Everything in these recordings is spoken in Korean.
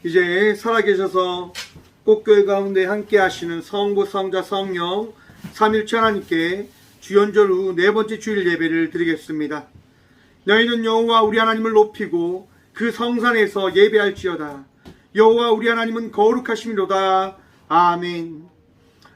이제 살아계셔서 꽃교회 가운데 함께 하시는 성부, 성자, 성령 삼일체 하나님께 주연절 후 네 번째 주일 예배를 드리겠습니다. 너희는 여호와 우리 하나님을 높이고 그 성산에서 예배할지어다. 여호와 우리 하나님은 거룩하심이로다. 아멘.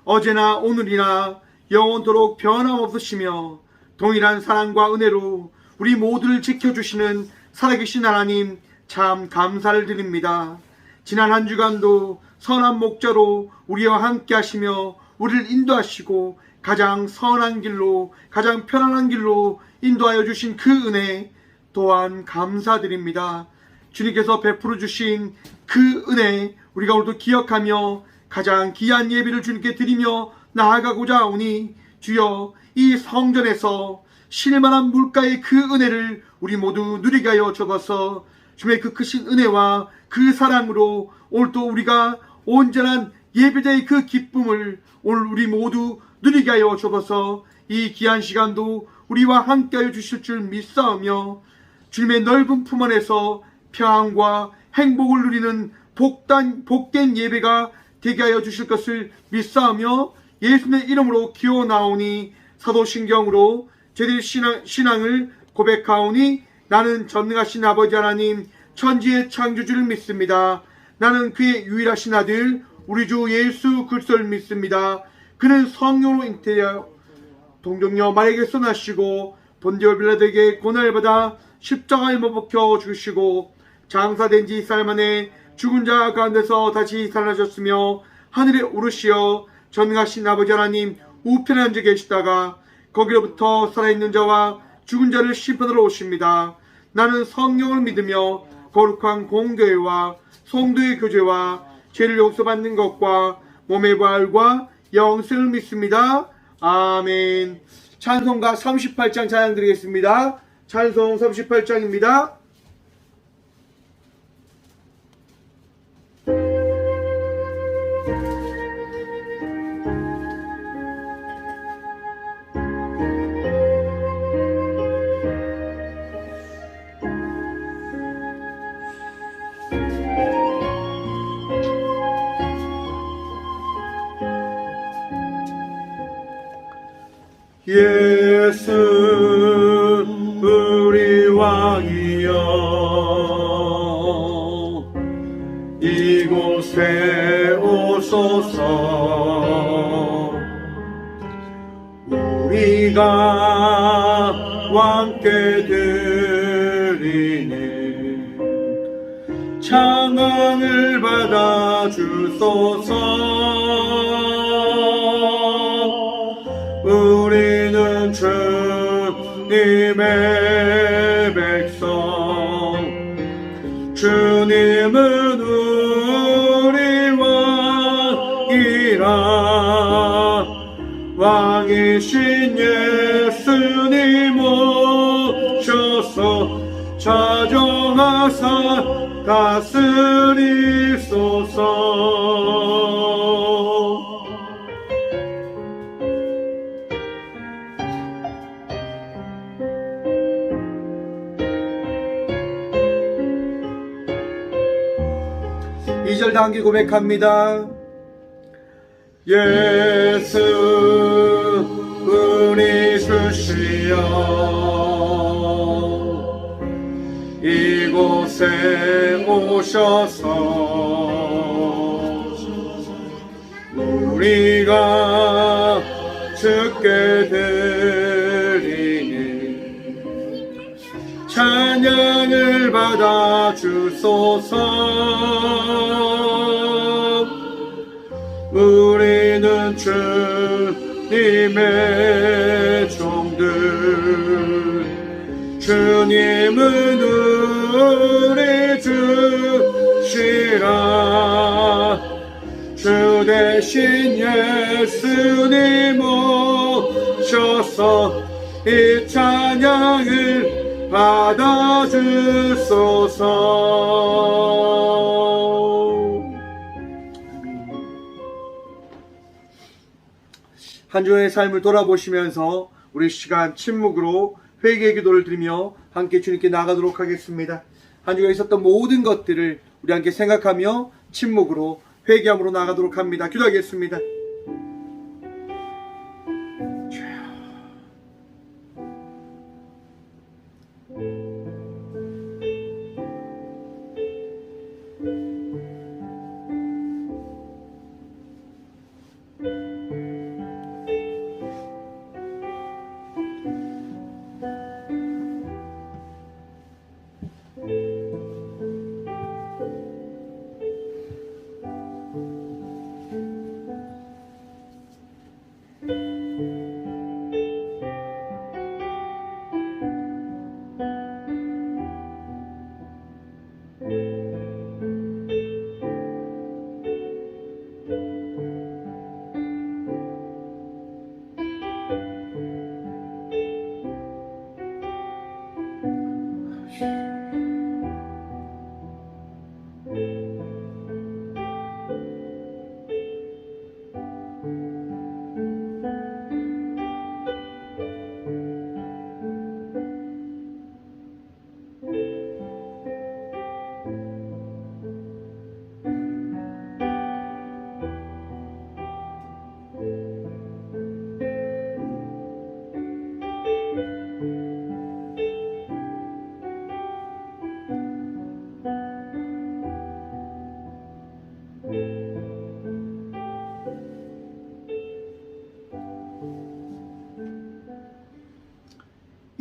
어제나 오늘이나 영원토록 변함없으시며 동일한 사랑과 은혜로 우리 모두를 지켜주시는 살아계신 하나님 참 감사를 드립니다. 지난 한 주간도 선한 목자로 우리와 함께 하시며 우리를 인도하시고 가장 선한 길로, 가장 편안한 길로 인도하여 주신 그 은혜 또한 감사드립니다. 주님께서 베풀어 주신 그 은혜 우리가 오늘도 기억하며 가장 귀한 예배를 주님께 드리며 나아가고자 하오니 주여 이 성전에서 실만한 물가의 그 은혜를 우리 모두 누리게 하여 주옵소서. 주님의 그 크신 은혜와 그 사랑으로 오늘도 우리가 온전한 예배자의 그 기쁨을 오늘 우리 모두 누리게 하여 주옵소서. 이 귀한 시간도 우리와 함께 하여 주실 줄 믿사오며 주님의 넓은 품 안에서 평안과 행복을 누리는 복된 예배가 되게 하여 주실 것을 믿사오며 예수님의 이름으로 기원하오니 사도신경으로 저희들 신앙을 고백하오니 나는 전능하신 아버지 하나님 천지의 창조주를 믿습니다. 나는 그의 유일하신 아들 우리 주 예수 그리스도를 믿습니다. 그는 성령으로 잉태하여 동정녀 마리아에게서 나시고 본디오 빌라도에게 고난을 받아 십자가에 못 박혀 죽으시고 장사된 지 4일 만에 죽은 자 가운데서 다시 살아나셨으며 하늘에 오르시어 전능하신 아버지 하나님 우편에 앉아 계시다가 거기로부터 살아있는 자와 죽은 자를 심판하러 오십니다. 나는 성령을 믿으며 거룩한 공교회와 성도의 교제와 죄를 용서받는 것과 몸의 부활과 영생을 믿습니다. 아멘. 찬송가 38장 찬양 드리겠습니다. 찬송 38장입니다. 예수 우리 왕이여 이곳에 오소서. 우리가 왕께 드리는 찬양을 받아 주소서. 우리는 주님의 백성, 주님은 우리 왕이라. 왕이신 예수님 오셔서 자정하사 다스리소서. 이절 다 함께 고백합니다. 예수 우리 주시여 이곳에 오셔서 우리가 주께 드리는 찬양을 받아 주소서. 우리는 주님의 종들, 주님은 우리 주시라. 주 대신 예수님 오셔서 이 찬양을 받아주소서. 한 주의 삶을 돌아보시면서 우리 시간 침묵으로 회개의 기도를 드리며 함께 주님께 나가도록 하겠습니다. 한 주가 있었던 모든 것들을 우리 함께 생각하며 침묵으로 회개함으로 나가도록 합니다. 기도하겠습니다.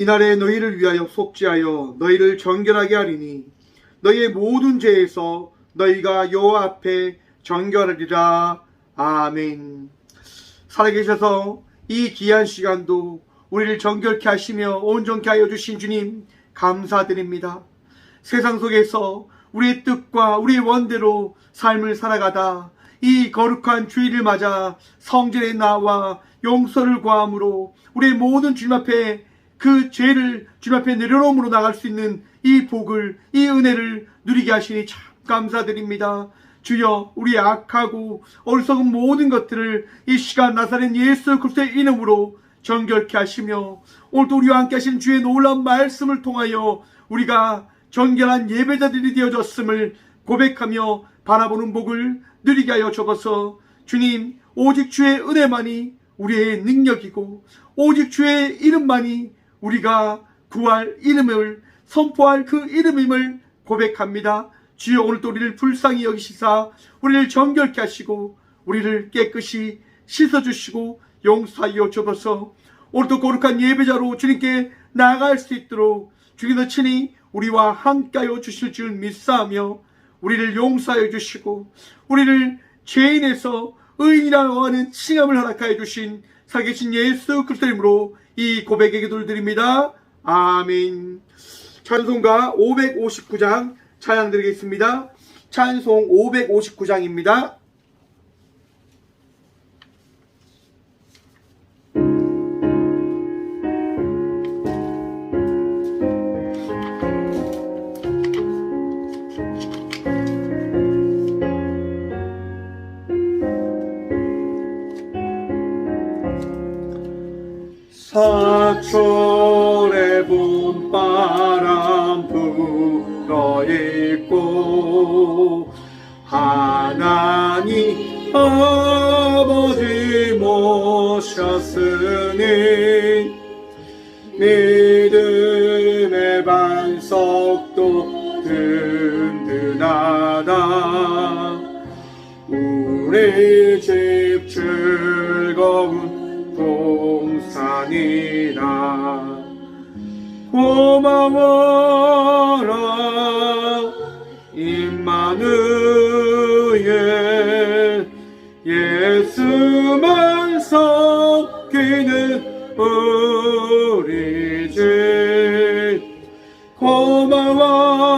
이날에 너희를 위하여 속죄하여 너희를 정결하게 하리니 너희의 모든 죄에서 너희가 여호와 앞에 정결하리라. 아멘. 살아계셔서 이 귀한 시간도 우리를 정결케 하시며 온전케 하여 주신 주님 감사드립니다. 세상 속에서 우리의 뜻과 우리의 원대로 삶을 살아가다 이 거룩한 주일을 맞아 성전에 나와 용서를 구함으로 우리의 모든 주님 앞에 그 죄를 주님 앞에 내려놓음으로 나갈 수 있는 이 복을, 이 은혜를 누리게 하시니 참 감사드립니다. 주여, 우리의 악하고 어리석은 모든 것들을 이 시간 나사렛 예수 그리스도의 이름으로 정결케 하시며 오늘도 우리와 함께 하신 주의 놀라운 말씀을 통하여 우리가 정결한 예배자들이 되어졌음을 고백하며 바라보는 복을 누리게 하여 주옵소서. 주님, 오직 주의 은혜만이 우리의 능력이고 오직 주의 이름만이 우리가 구할 이름을 선포할 그 이름임을 고백합니다. 주여, 오늘도 우리를 불쌍히 여기시사 우리를 정결케 하시고 우리를 깨끗이 씻어주시고 용서하여 주옵소서. 오늘도 거룩한 예배자로 주님께 나아갈 수 있도록 주님의 친히 우리와 함께하여 주실 줄 믿사하며 우리를 용서하여 주시고 우리를 죄인에서 의인이라고 하는 칭함을 허락하여 주신 살아계신 예수 그리스도의 이름으로 이 고백의 기도를 드립니다. 아멘. 찬송가 559장 찬양 드리겠습니다. 찬송 559장입니다. 사철의 봄바람 불어있고 하나님 아버지 모셨으니 믿음의 반석도 든든하다. 우리 집 즐거운 동산이라. 고마워라 임마누엘, 예수만 섞이는 우리 집. 고마워라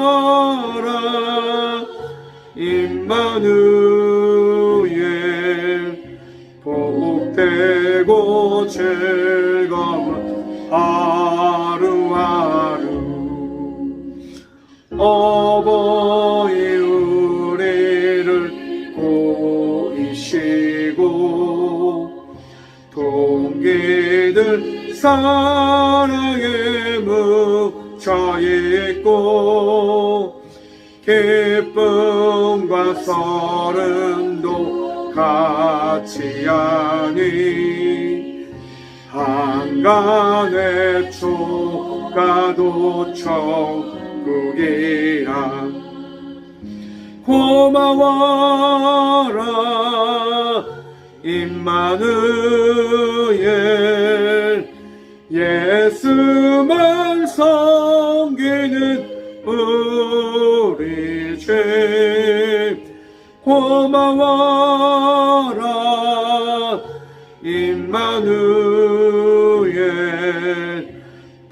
임마누엘, 복되고 즐거운 하루하루. 어버이 우리를 고이시고 동기들 사랑에 묻혀있고 기쁨과 설렘도 같이 하니 한간의 초가도 천국이라. 고마워라 임마누엘, 예수만 섬기는 우리 죄. 고마워라 임마누엘,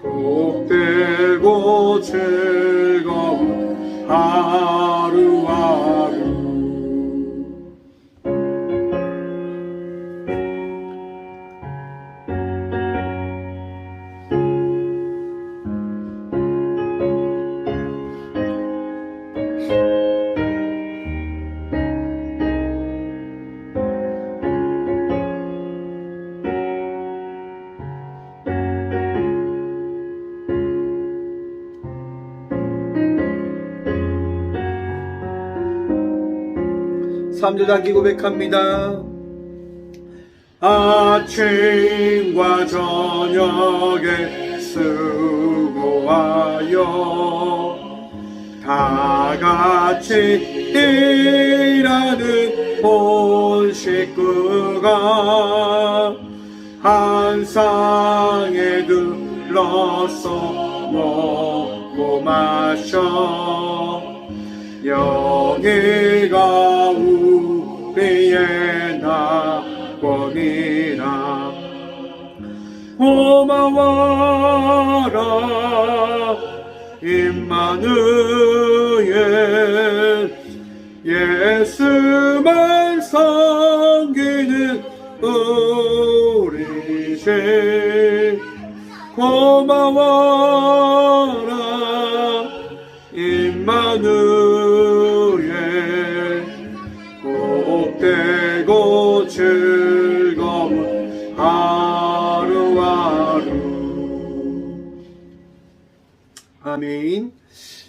복되고 즐거운 하루하루. 삼절단기 고백합니다. 아침과 저녁에 수고하여 다같이 일하는 온 식구가 한 상에 들러서 먹고 마셔 영예가 우리의 낙원이라. 고마워라 임마누엘, 예수만 섬기는 우리 죄. 고마워라 임마누엘, 복되고 즐거운 하루하루. 아멘.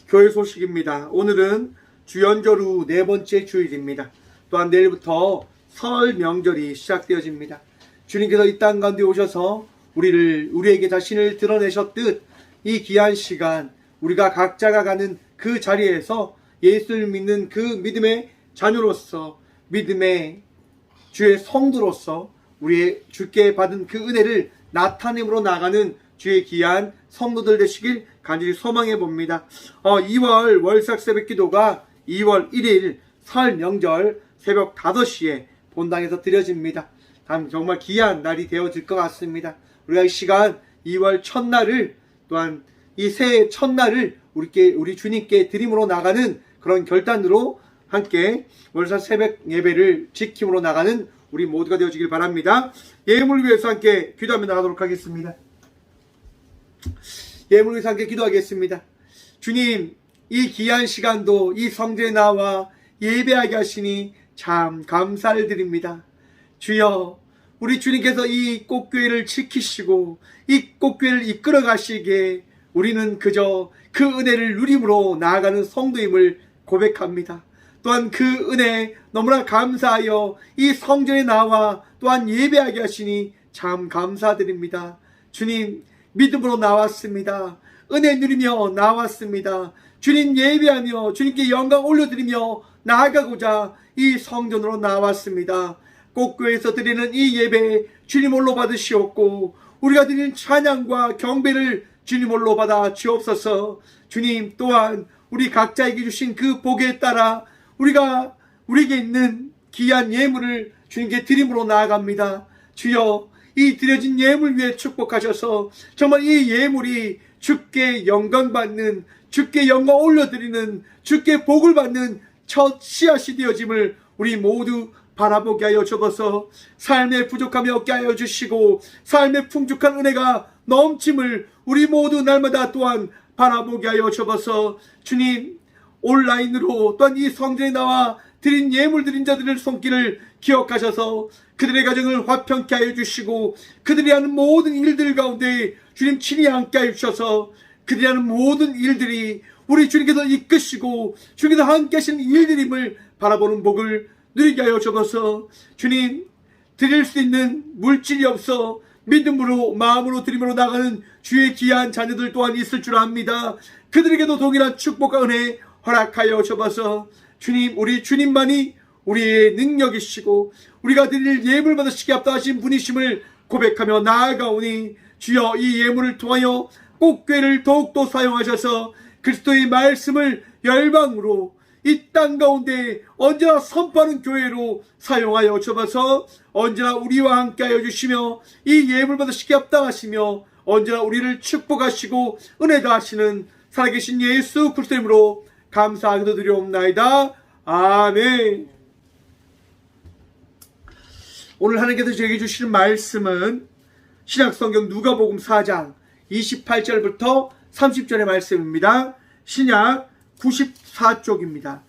교회 소식입니다. 오늘은 주연절 후 네 번째 주일입니다. 또한 내일부터 설 명절이 시작되어집니다. 주님께서 이 땅 가운데 오셔서 우리에게 자신을 드러내셨듯 이 귀한 시간 우리가 각자가 가는 그 자리에서 예수를 믿는 그 믿음의 자녀로서, 믿음의 주의 성도로서 우리의 주께 받은 그 은혜를 나타내므로 나가는 주의 귀한 성도들 되시길 간절히 소망해 봅니다. 2월 월삭 새벽 기도가 2월 1일 설 명절 새벽 5시에 본당에서 드려집니다. 정말 귀한 날이 되어질 것 같습니다. 우리가 이 시간 2월 첫날을, 또한 이 새해 첫날을 우리 주님께 드림으로 나가는 그런 결단으로 함께 월삭 새벽 예배를 지킴으로 나가는 우리 모두가 되어지길 바랍니다. 예물을 위해서 함께 기도하며 나가도록 하겠습니다. 예물을 위해서 함께 기도하겠습니다. 주님, 이 귀한 시간도 이 성전에 나와 예배하게 하시니 참 감사를 드립니다. 주여, 우리 주님께서 이 꽃교회를 지키시고 이 꽃교회를 이끌어 가시기에 우리는 그저 그 은혜를 누림으로 나아가는 성도임을 고백합니다. 또한 그 은혜 너무나 감사하여 이 성전에 나와 또한 예배하게 하시니 참 감사드립니다. 주님, 믿음으로 나왔습니다. 은혜 누리며 나왔습니다. 주님 예배하며 주님께 영광 올려드리며 나아가고자 이 성전으로 나왔습니다. 꽃교회에서 드리는 이 예배 주님 홀로 받으시옵고 우리가 드리는 찬양과 경배를 주님 홀로 받아 주옵소서. 주님, 또한 우리 각자에게 주신 그 복에 따라 우리에게 있는 귀한 예물을 주님께 드림으로 나아갑니다. 주여, 이 드려진 예물 위에 축복하셔서 정말 이 예물이 주께 영광 받는, 주께 영광 올려드리는, 주께 복을 받는 첫 씨앗이 되어짐을 우리 모두 바라보게 하여 주옵소서. 삶에 부족함이 없게 하여 주시고 삶의 풍족한 은혜가 넘침을 우리 모두 날마다 또한 바라보게 하여 주옵소서. 주님, 온라인으로 또한 이 성전에 나와 드린 예물 드린 자들의 손길을 기억하셔서 그들의 가정을 화평케 하여 주시고 그들이 하는 모든 일들 가운데 주님 친히 함께 하여 주셔서 그들이 하는 모든 일들이 우리 주님께서 이끄시고 주님께서 함께 하시는 일들임을 바라보는 복을 누리게 하여 주옵소서. 주님, 드릴 수 있는 물질이 없어 믿음으로 마음으로 드림으로 나가는 주의 귀한 자녀들 또한 있을 줄 압니다. 그들에게도 동일한 축복과 은혜 허락하여 주옵소서. 주님, 우리 주님만이 우리의 능력이시고 우리가 드릴 예물 받으시기 합당하신 분이심을 고백하며 나아가오니, 주여 이 예물을 통하여 꽃교회를 더욱더 사용하셔서 그리스도의 말씀을 열방으로 이 땅 가운데 언제나 선포하는 교회로 사용하여 주셔서 언제나 우리와 함께 하여 주시며 이 예물 받으시기 합당하시며 언제나 우리를 축복하시고 은혜 다하시는 살아계신 예수 그리스도 이름으로 감사하기도 드리옵나이다. 아멘. 오늘 하나님께서 저에게 주시는 말씀은 신약성경 누가복음 4장 28절부터 30절의 말씀입니다. 신약 94쪽입니다.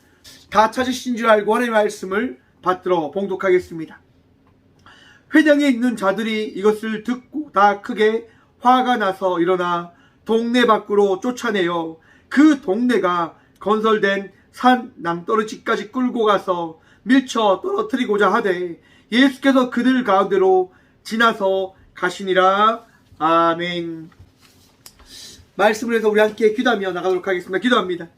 다 찾으신 줄 알고 하나님의 말씀을 받들어 봉독하겠습니다. 회당에 있는 자들이 이것을 듣고 다 크게 화가 나서 일어나 동네 밖으로 쫓아내어 그 동네가 건설된 산 낭떠러지까지 끌고 가서 밀쳐 떨어뜨리고자 하되 예수께서 그들 가운데로 지나서 가시니라. 아멘. 말씀을 해서 우리 함께 기도하며 나가도록 하겠습니다. 기도합니다.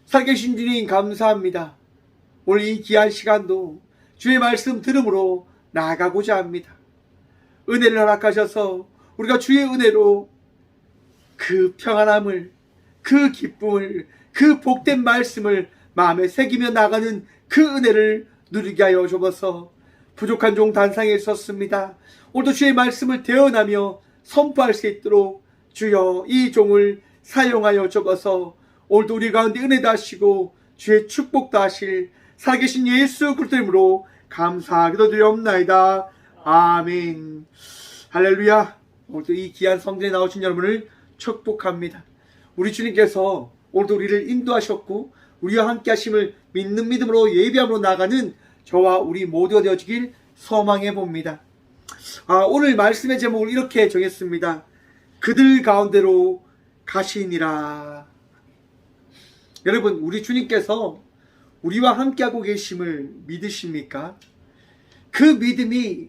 살아계신 주님 감사합니다. 오늘 이 귀한 시간도 주의 말씀 들음으로 나아가고자 합니다. 은혜를 허락하셔서 우리가 주의 은혜로 그 평안함을, 그 기쁨을, 그 복된 말씀을 마음에 새기며 나가는 그 은혜를 누리게 하여 주옵소서. 부족한 종 단상에 있었습니다. 오늘도 주의 말씀을 대언하며 선포할 수 있도록 주여 이 종을 사용하여 주옵소서. 오늘도 우리 가운데 은혜 다하시고 주의 축복 다하실 살아계신 예수 그리스도 이름으로 감사하기도 드리옵나이다. 아멘. 할렐루야. 오늘도 이 귀한 성전에 나오신 여러분을 축복합니다. 우리 주님께서 오늘도 우리를 인도하셨고 우리와 함께 하심을 믿는 믿음으로 예비함으로 나가는 저와 우리 모두가 되어지길 소망해 봅니다. 오늘 말씀의 제목을 이렇게 정했습니다. 그들 가운데로 가시니라. 여러분, 우리 주님께서 우리와 함께하고 계심을 믿으십니까? 그 믿음이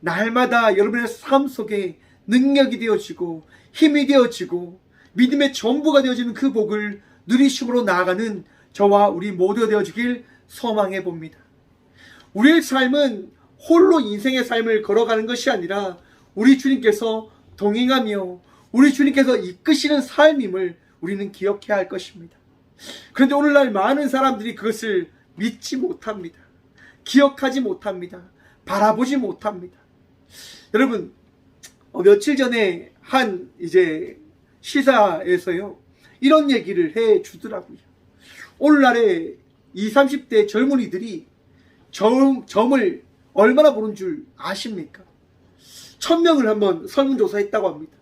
날마다 여러분의 삶 속에 능력이 되어지고 힘이 되어지고 믿음의 전부가 되어지는 그 복을 누리심으로 나아가는 저와 우리 모두가 되어지길 소망해 봅니다. 우리의 삶은 홀로 인생의 삶을 걸어가는 것이 아니라 우리 주님께서 동행하며 우리 주님께서 이끄시는 삶임을 우리는 기억해야 할 것입니다. 그런데 오늘날 많은 사람들이 그것을 믿지 못합니다. 기억하지 못합니다. 바라보지 못합니다. 여러분, 며칠 전에 한 시사에서요 이런 얘기를 해 주더라고요. 오늘날의 20, 30대 젊은이들이 점을 얼마나 보는 줄 아십니까? 1000명을 한번 설문조사했다고 합니다.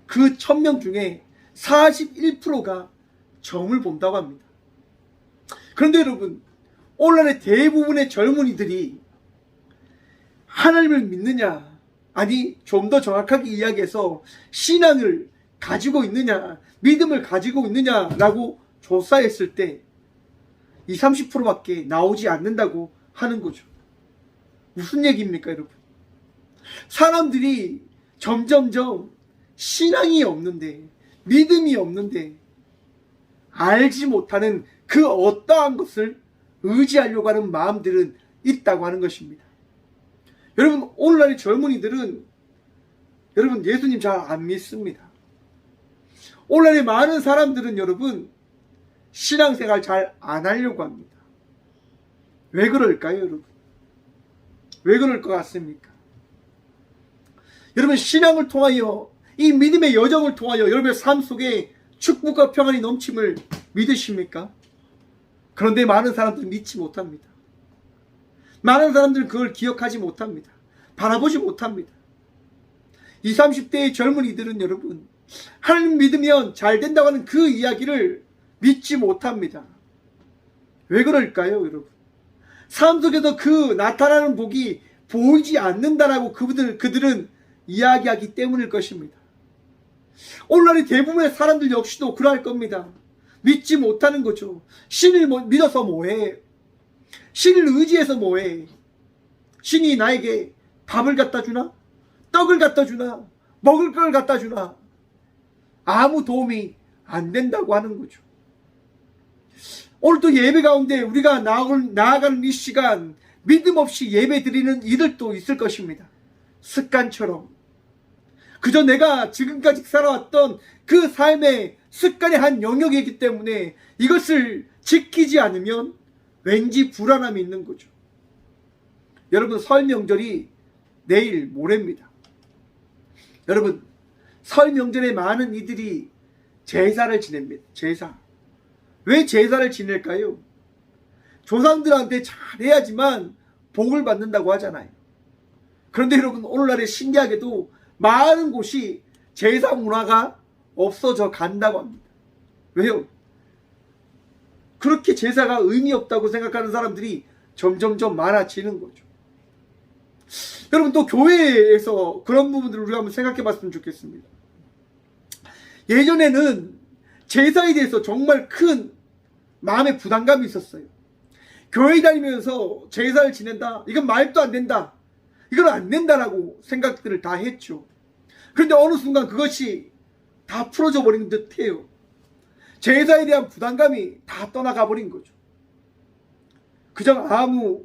그 1000명 중에 41%가 점을 본다고 합니다. 그런데 여러분, 오늘날의 대부분의 젊은이들이 하나님을 믿느냐, 아니 좀 더 정확하게 이야기해서 신앙을 가지고 있느냐, 믿음을 가지고 있느냐라고 조사했을 때 20, 30%밖에 나오지 않는다고 하는 거죠. 무슨 얘기입니까, 여러분? 사람들이 점점점 신앙이 없는데, 믿음이 없는데 알지 못하는 그 어떠한 것을 의지하려고 하는 마음들은 있다고 하는 것입니다. 여러분, 오늘날의 젊은이들은 여러분 예수님 잘 안 믿습니다. 오늘날의 많은 사람들은 여러분 신앙생활 잘 안 하려고 합니다. 왜 그럴까요, 여러분? 왜 그럴 것 같습니까? 여러분, 신앙을 통하여 이 믿음의 여정을 통하여 여러분의 삶 속에 축복과 평안이 넘침을 믿으십니까? 그런데 많은 사람들은 믿지 못합니다. 많은 사람들은 그걸 기억하지 못합니다. 바라보지 못합니다. 20, 30대의 젊은이들은 여러분 하나님 믿으면 잘 된다고 하는 그 이야기를 믿지 못합니다. 왜 그럴까요, 여러분? 삶 속에서 그 나타나는 복이 보이지 않는다라고 그들은 이야기하기 때문일 것입니다. 오늘날의 대부분의 사람들 역시도 그러할 겁니다. 믿지 못하는 거죠. 신을 믿어서 뭐해? 신을 의지해서 뭐해? 신이 나에게 밥을 갖다 주나? 떡을 갖다 주나? 먹을 걸 갖다 주나? 아무 도움이 안 된다고 하는 거죠. 오늘도 예배 가운데 우리가 나아가는 이 시간 믿음 없이 예배 드리는 이들도 있을 것입니다. 습관처럼. 그저 내가 지금까지 살아왔던 그 삶의 습관의 한 영역이기 때문에 이것을 지키지 않으면 왠지 불안함이 있는 거죠. 여러분, 설 명절이 내일 모레입니다. 여러분, 설 명절에 많은 이들이 제사를 지냅니다. 제사. 왜 제사를 지낼까요? 조상들한테 잘해야지만 복을 받는다고 하잖아요. 그런데 여러분, 오늘날에 신기하게도 많은 곳이 제사 문화가 없어져 간다고 합니다. 왜요? 그렇게 제사가 의미 없다고 생각하는 사람들이 점점점 많아지는 거죠. 여러분, 또 교회에서 그런 부분들을 우리가 한번 생각해 봤으면 좋겠습니다. 예전에는 제사에 대해서 정말 큰 마음의 부담감이 있었어요. 교회 다니면서 제사를 지낸다? 이건 말도 안 된다. 이건 안 된다라고 생각들을 다 했죠. 그런데 어느 순간 그것이 다 풀어져 버린 듯해요. 제사에 대한 부담감이 다 떠나가 버린 거죠. 그저 아무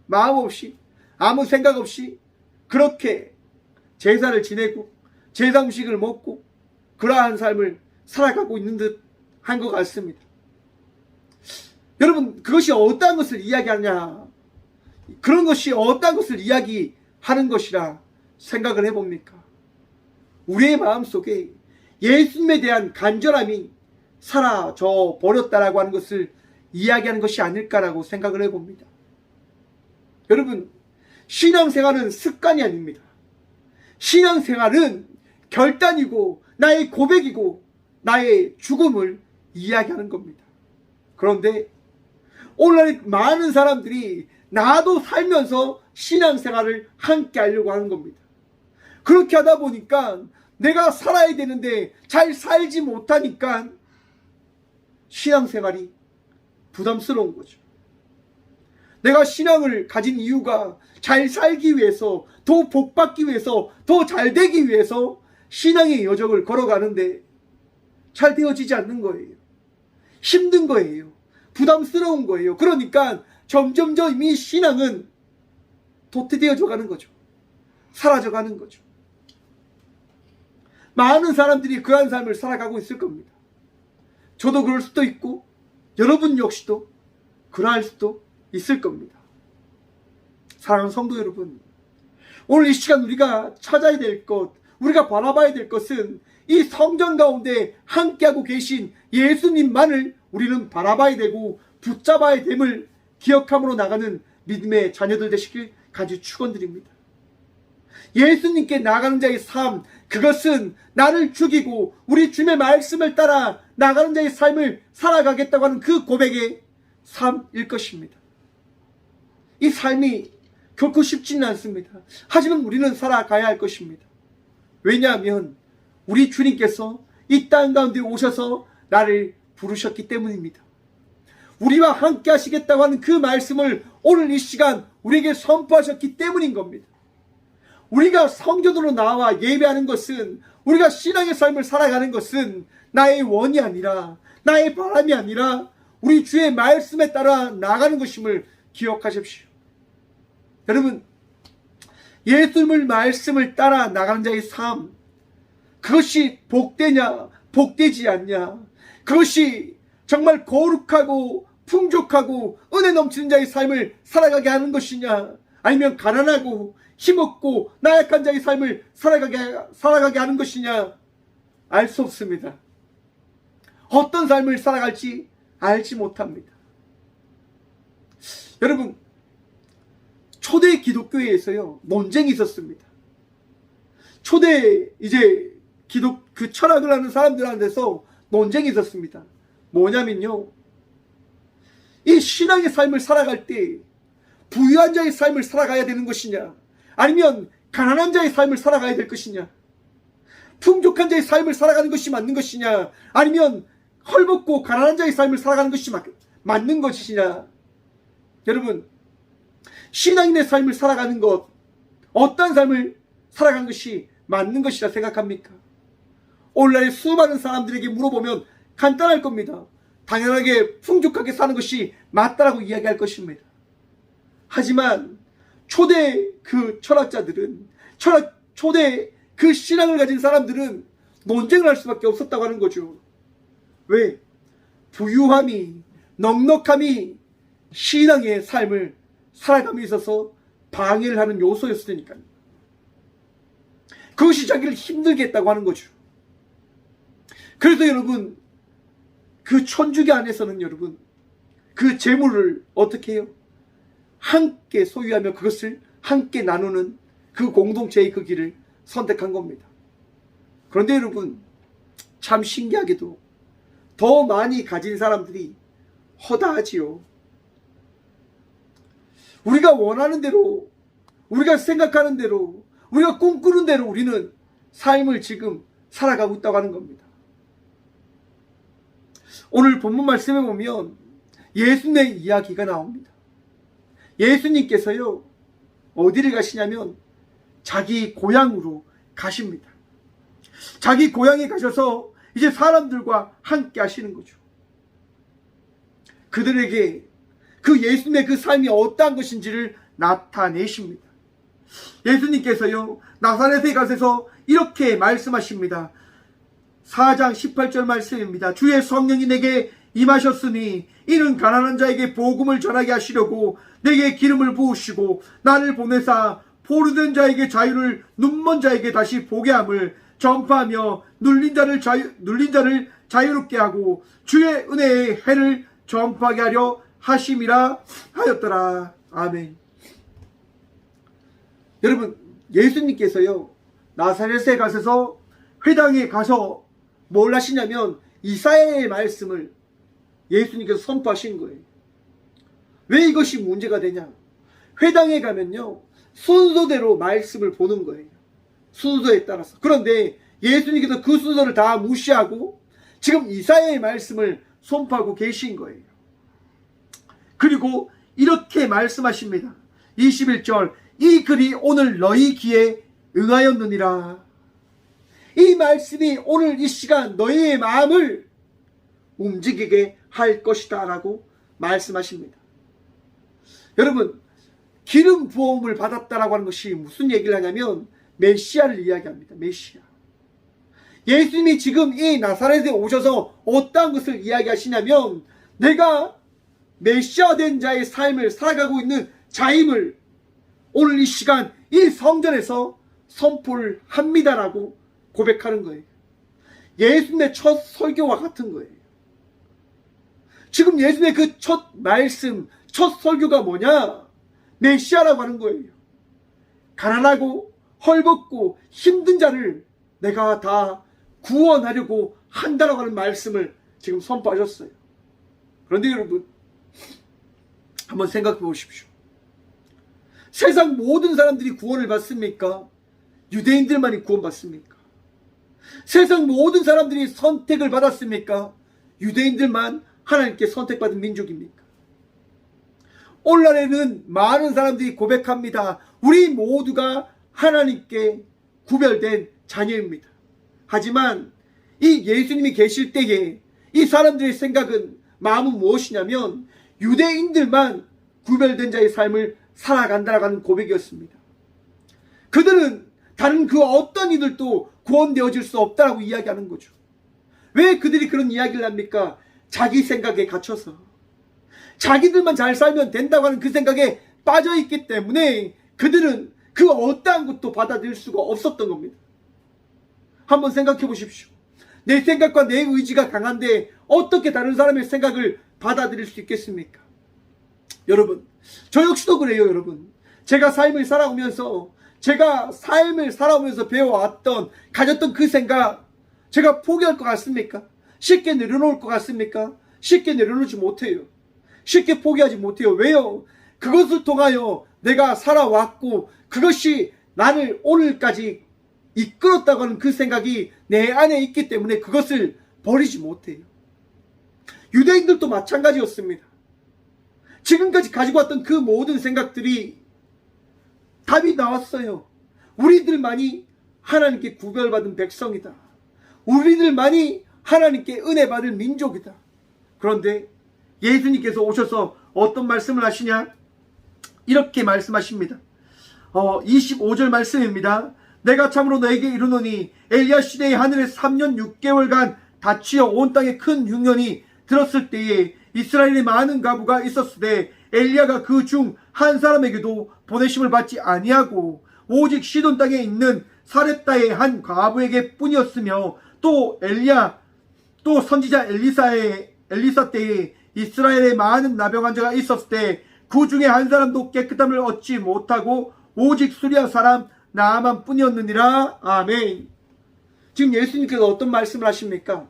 마음 없이, 아무 생각 없이 그렇게 제사를 지내고 제사 음식을 먹고 그러한 삶을 살아가고 있는 듯 한 것 같습니다. 여러분, 그것이 어떠한 것을 이야기하냐? 그런 것이 어떠한 것을 이야기하는 것이라 생각을 해봅니까? 우리의 마음속에 예수님에 대한 간절함이 사라져 버렸다라고 하는 것을 이야기하는 것이 아닐까라고 생각을 해봅니다. 여러분, 신앙생활은 습관이 아닙니다. 신앙생활은 결단이고 나의 고백이고 나의 죽음을 이야기하는 겁니다. 그런데 오늘날 많은 사람들이 나도 살면서 신앙생활을 함께 하려고 하는 겁니다. 그렇게 하다 보니까 내가 살아야 되는데 잘 살지 못하니까 신앙생활이 부담스러운 거죠. 내가 신앙을 가진 이유가 잘 살기 위해서, 더 복받기 위해서, 더 잘 되기 위해서 신앙의 여정을 걸어가는데 잘 되어지지 않는 거예요. 힘든 거예요. 부담스러운 거예요. 그러니까 점점점 이 신앙은 도태되어져 가는 거죠. 사라져 가는 거죠. 많은 사람들이 그러한 삶을 살아가고 있을 겁니다. 저도 그럴 수도 있고 여러분 역시도 그러할 수도 있을 겁니다. 사랑하는 성도 여러분, 오늘 이 시간 우리가 찾아야 될 것, 우리가 바라봐야 될 것은 이 성전 가운데 함께하고 계신 예수님만을 우리는 바라봐야 되고 붙잡아야 됨을 기억함으로 나가는 믿음의 자녀들 되시길 간절히 축원드립니다. 예수님께 나가는 자의 삶, 그것은 나를 죽이고 우리 주님의 말씀을 따라 나가는 자의 삶을 살아가겠다고 하는 그 고백의 삶일 것입니다. 이 삶이 결코 쉽지는 않습니다. 하지만 우리는 살아가야 할 것입니다. 왜냐하면 우리 주님께서 이 땅 가운데 오셔서 나를 부르셨기 때문입니다. 우리와 함께 하시겠다고 하는 그 말씀을 오늘 이 시간 우리에게 선포하셨기 때문인 겁니다. 우리가 성전으로 나와 예배하는 것은, 우리가 신앙의 삶을 살아가는 것은 나의 원이 아니라, 나의 바람이 아니라 우리 주의 말씀에 따라 나가는 것임을 기억하십시오. 여러분, 예수님의 말씀을 따라 나가는 자의 삶, 그것이 복되냐 복되지 않냐, 그것이 정말 거룩하고 풍족하고 은혜 넘치는 자의 삶을 살아가게 하는 것이냐, 아니면 가난하고 힘없고 나약한 자의 삶을 살아가게 하는 것이냐, 알 수 없습니다. 어떤 삶을 살아갈지 알지 못합니다. 여러분, 초대 기독교회에서요, 논쟁이 있었습니다. 초대 그 철학을 하는 사람들한테서 논쟁이 있었습니다. 뭐냐면요, 이 신앙의 삶을 살아갈 때 부유한 자의 삶을 살아가야 되는 것이냐, 아니면 가난한 자의 삶을 살아가야 될 것이냐. 풍족한 자의 삶을 살아가는 것이 맞는 것이냐, 아니면 헐벗고 가난한 자의 삶을 살아가는 것이 맞는 것이냐. 여러분, 신앙인의 삶을 살아가는 것, 어떤 삶을 살아가는 것이 맞는 것이라 생각합니까? 오늘날의 수많은 사람들에게 물어보면 간단할 겁니다. 당연하게 풍족하게 사는 것이 맞다라고 이야기할 것입니다. 하지만 초대 그 철학자들은, 초대 그 신앙을 가진 사람들은 논쟁을 할 수밖에 없었다고 하는 거죠. 왜? 부유함이, 넉넉함이 신앙의 삶을 살아감에 있어서 방해를 하는 요소였으니까요. 그것이 자기를 힘들게 했다고 하는 거죠. 그래서 여러분, 그 천주교 안에서는 여러분, 그 재물을 어떻게 해요? 함께 소유하며 그것을 함께 나누는 그 공동체의 그 길을 선택한 겁니다. 그런데 여러분, 참 신기하게도 더 많이 가진 사람들이 허다하지요. 우리가 원하는 대로, 우리가 생각하는 대로, 우리가 꿈꾸는 대로 우리는 삶을 지금 살아가고 있다고 하는 겁니다. 오늘 본문 말씀에 보면 예수님의 이야기가 나옵니다. 예수님께서요, 어디를 가시냐면 자기 고향으로 가십니다. 자기 고향에 가셔서 이제 사람들과 함께 하시는 거죠. 그들에게 그 예수님의 그 삶이 어떠한 것인지를 나타내십니다. 예수님께서요, 나사렛에 가셔서 이렇게 말씀하십니다. 4장 18절 말씀입니다. 주의 성령이 내게 임하셨으니 이는 가난한 자에게 복음을 전하게 하시려고 내게 기름을 부으시고 나를 보내사 포로된 자에게 자유를, 눈먼 자에게 다시 보게 함을 전파하며 눌린 자를 자유롭게 하고 주의 은혜의 해를 전파하게 하려 하심이라 하였더라. 아멘. 여러분, 예수님께서요, 나사렛에 가셔서 회당에 가서 뭘 하시냐면 이사야의 말씀을 예수님께서 선포하신 거예요. 왜 이것이 문제가 되냐? 회당에 가면요, 순서대로 말씀을 보는 거예요. 순서에 따라서. 그런데 예수님께서 그 순서를 다 무시하고 지금 이사야의 말씀을 선포하고 계신 거예요. 그리고 이렇게 말씀하십니다. 21절, 이 글이 오늘 너희 귀에 응하였느니라. 이 말씀이 오늘 이 시간 너희의 마음을 움직이게 할 것이다 라고 말씀하십니다. 여러분, 기름 부음을 받았다라고 하는 것이 무슨 얘기를 하냐면 메시아를 이야기합니다. 메시아. 예수님이 지금 이 나사렛에 오셔서 어떠한 것을 이야기하시냐면 내가 메시아 된 자의 삶을 살아가고 있는 자임을 오늘 이 시간 이 성전에서 선포를 합니다라고 고백하는 거예요. 예수님의 첫 설교와 같은 거예요. 지금 예수님의 그 첫 말씀, 첫 설교가 뭐냐? 메시아라고 하는 거예요. 가난하고 헐벗고 힘든 자를 내가 다 구원하려고 한다라고 하는 말씀을 지금 선포하셨어요. 그런데 여러분, 한번 생각해 보십시오. 세상 모든 사람들이 구원을 받습니까? 유대인들만이 구원받습니까? 세상 모든 사람들이 선택을 받았습니까? 유대인들만 하나님께 선택받은 민족입니까? 오늘날에는 많은 사람들이 고백합니다. 우리 모두가 하나님께 구별된 자녀입니다. 하지만 이 예수님이 계실 때에 이 사람들의 생각은, 마음은 무엇이냐면 유대인들만 구별된 자의 삶을 살아간다라고 하는 고백이었습니다. 그들은 다른 그 어떤 이들도 구원되어질 수 없다라고 이야기하는 거죠. 왜 그들이 그런 이야기를 합니까? 자기 생각에 갇혀서 자기들만 잘 살면 된다고 하는 그 생각에 빠져있기 때문에 그들은 그 어떠한 것도 받아들일 수가 없었던 겁니다. 한번 생각해 보십시오. 내 생각과 내 의지가 강한데 어떻게 다른 사람의 생각을 받아들일 수 있겠습니까? 여러분, 저 역시도 그래요. 여러분, 제가 삶을 살아오면서 배워왔던, 가졌던 그 생각, 제가 포기할 것 같습니까? 쉽게 내려놓을 것 같습니까? 쉽게 내려놓지 못해요. 쉽게 포기하지 못해요. 왜요? 그것을 통하여 내가 살아왔고 그것이 나를 오늘까지 이끌었다고 하는 그 생각이 내 안에 있기 때문에 그것을 버리지 못해요. 유대인들도 마찬가지였습니다. 지금까지 가지고 왔던 그 모든 생각들이 답이 나왔어요. 우리들만이 하나님께 구별받은 백성이다. 우리들만이 하나님께 은혜 받을 민족이다. 그런데 예수님께서 오셔서 어떤 말씀을 하시냐? 이렇게 말씀하십니다. 25절 말씀입니다. 내가 참으로 너에게 이르노니 엘리야 시대의 하늘에 3년 6개월간 닫히어 온 땅에 큰 흉년이 들었을 때에 이스라엘에 많은 가부가 있었으되 엘리야가 그 중 한 사람에게도 보내심을 받지 아니하고 오직 시돈 땅에 있는 사렙다의 한 과부에게 뿐이었으며 또 선지자 엘리사 때에 이스라엘에 많은 나병 환자가 있었을 때 그 중에 한 사람도 깨끗함을 얻지 못하고 오직 수리아 사람 나아만 뿐이었느니라. 아멘. 지금 예수님께서 어떤 말씀을 하십니까?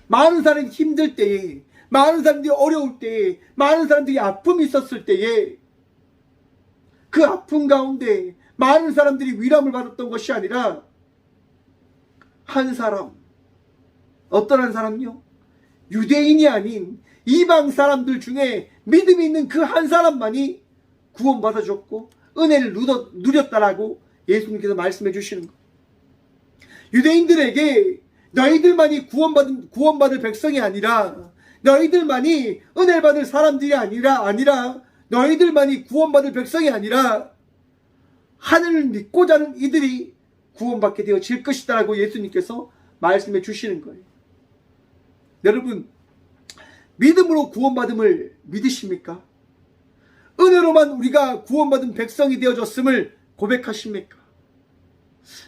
많은 사람이 힘들 때에, 많은 사람들이 어려울 때에, 많은 사람들이 아픔이 있었을 때에 그 아픔 가운데 많은 사람들이 위로함을 받았던 것이 아니라 한 사람, 어떤 한 사람요? 유대인이 아닌 이방 사람들 중에 믿음이 있는 그 한 사람만이 구원받아줬고 은혜를 누렸다라고 예수님께서 말씀해 주시는 거예요. 유대인들에게 너희들만이 구원받을 백성이 아니라, 너희들만이 은혜를 받을 사람들이 아니라 너희들만이 구원받을 백성이 아니라 하늘을 믿고자 하는 이들이 구원받게 되어질 것이다라고 예수님께서 말씀해 주시는 거예요. 여러분, 믿음으로 구원받음을 믿으십니까? 은혜로만 우리가 구원받은 백성이 되어졌음을 고백하십니까?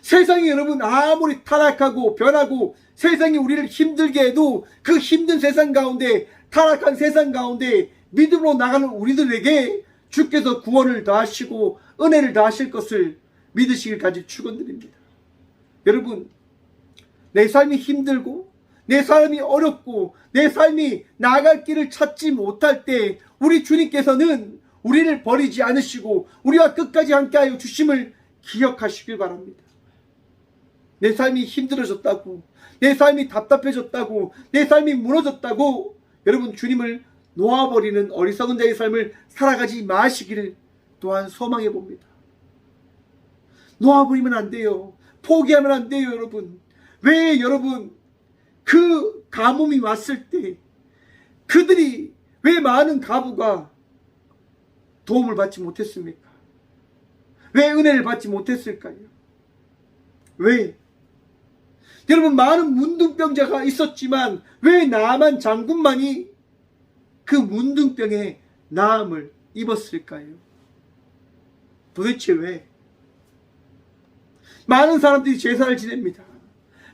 세상이 여러분 아무리 타락하고 변하고 세상이 우리를 힘들게 해도 그 힘든 세상 가운데, 타락한 세상 가운데 믿음으로 나가는 우리들에게 주께서 구원을 더하시고 은혜를 더하실 것을 믿으시기까지 축원드립니다. 여러분, 내 삶이 힘들고 내 삶이 어렵고 내 삶이 나아갈 길을 찾지 못할 때 우리 주님께서는 우리를 버리지 않으시고 우리와 끝까지 함께하여 주심을 기억하시길 바랍니다. 내 삶이 힘들어졌다고, 내 삶이 답답해졌다고, 내 삶이 무너졌다고 여러분 주님을 놓아버리는 어리석은 자의 삶을 살아가지 마시기를 또한 소망해 봅니다. 놓아버리면 안 돼요. 포기하면 안 돼요. 여러분, 왜 여러분 그 가뭄이 왔을 때 그들이 왜 많은 가부가 도움을 받지 못했습니까? 왜 은혜를 받지 못했을까요? 왜? 여러분, 많은 문둥병자가 있었지만 왜 나만 장군만이 그 문둥병의 나음을 입었을까요? 도대체 왜? 많은 사람들이 제사를 지냅니다.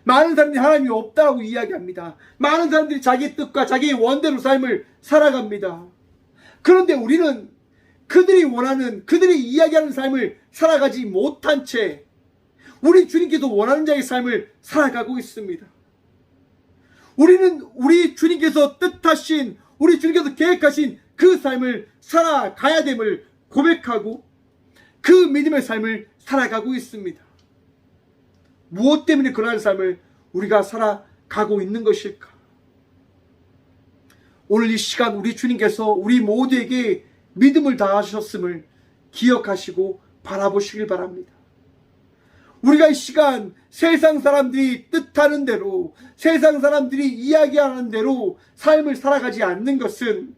많은 사람들이 하나님이 없다고 이야기합니다. 많은 사람들이 자기의 뜻과 자기의 원대로 삶을 살아갑니다. 그런데 우리는 그들이 원하는, 그들이 이야기하는 삶을 살아가지 못한 채 우리 주님께서 원하는 자의 삶을 살아가고 있습니다. 우리는 우리 주님께서 뜻하신, 우리 주님께서 계획하신 그 삶을 살아가야 됨을 고백하고 그 믿음의 삶을 살아가고 있습니다. 무엇 때문에 그러한 삶을 우리가 살아가고 있는 것일까? 오늘 이 시간 우리 주님께서 우리 모두에게 믿음을 다하셨음을 기억하시고 바라보시길 바랍니다. 우리가 이 시간 세상 사람들이 뜻하는 대로, 세상 사람들이 이야기하는 대로 삶을 살아가지 않는 것은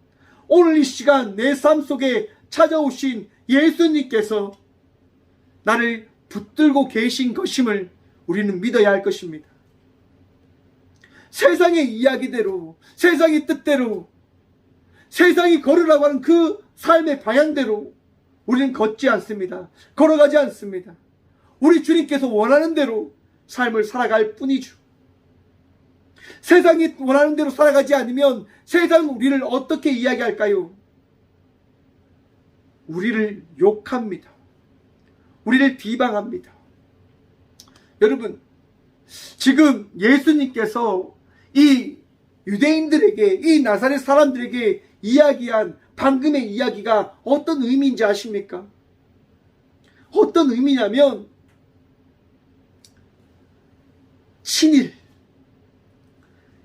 오늘 이 시간 내 삶 속에 찾아오신 예수님께서 나를 붙들고 계신 것임을 우리는 믿어야 할 것입니다. 세상의 이야기대로, 세상의 뜻대로, 세상이 걸으라고 하는 그 삶의 방향대로 우리는 걷지 않습니다. 걸어가지 않습니다. 우리 주님께서 원하는 대로 삶을 살아갈 뿐이죠. 세상이 원하는 대로 살아가지 않으면 세상은 우리를 어떻게 이야기할까요? 우리를 욕합니다. 우리를 비방합니다. 여러분, 지금 예수님께서 이 유대인들에게, 이 나사렛 사람들에게 이야기한 방금의 이야기가 어떤 의미인지 아십니까? 어떤 의미냐면 친일,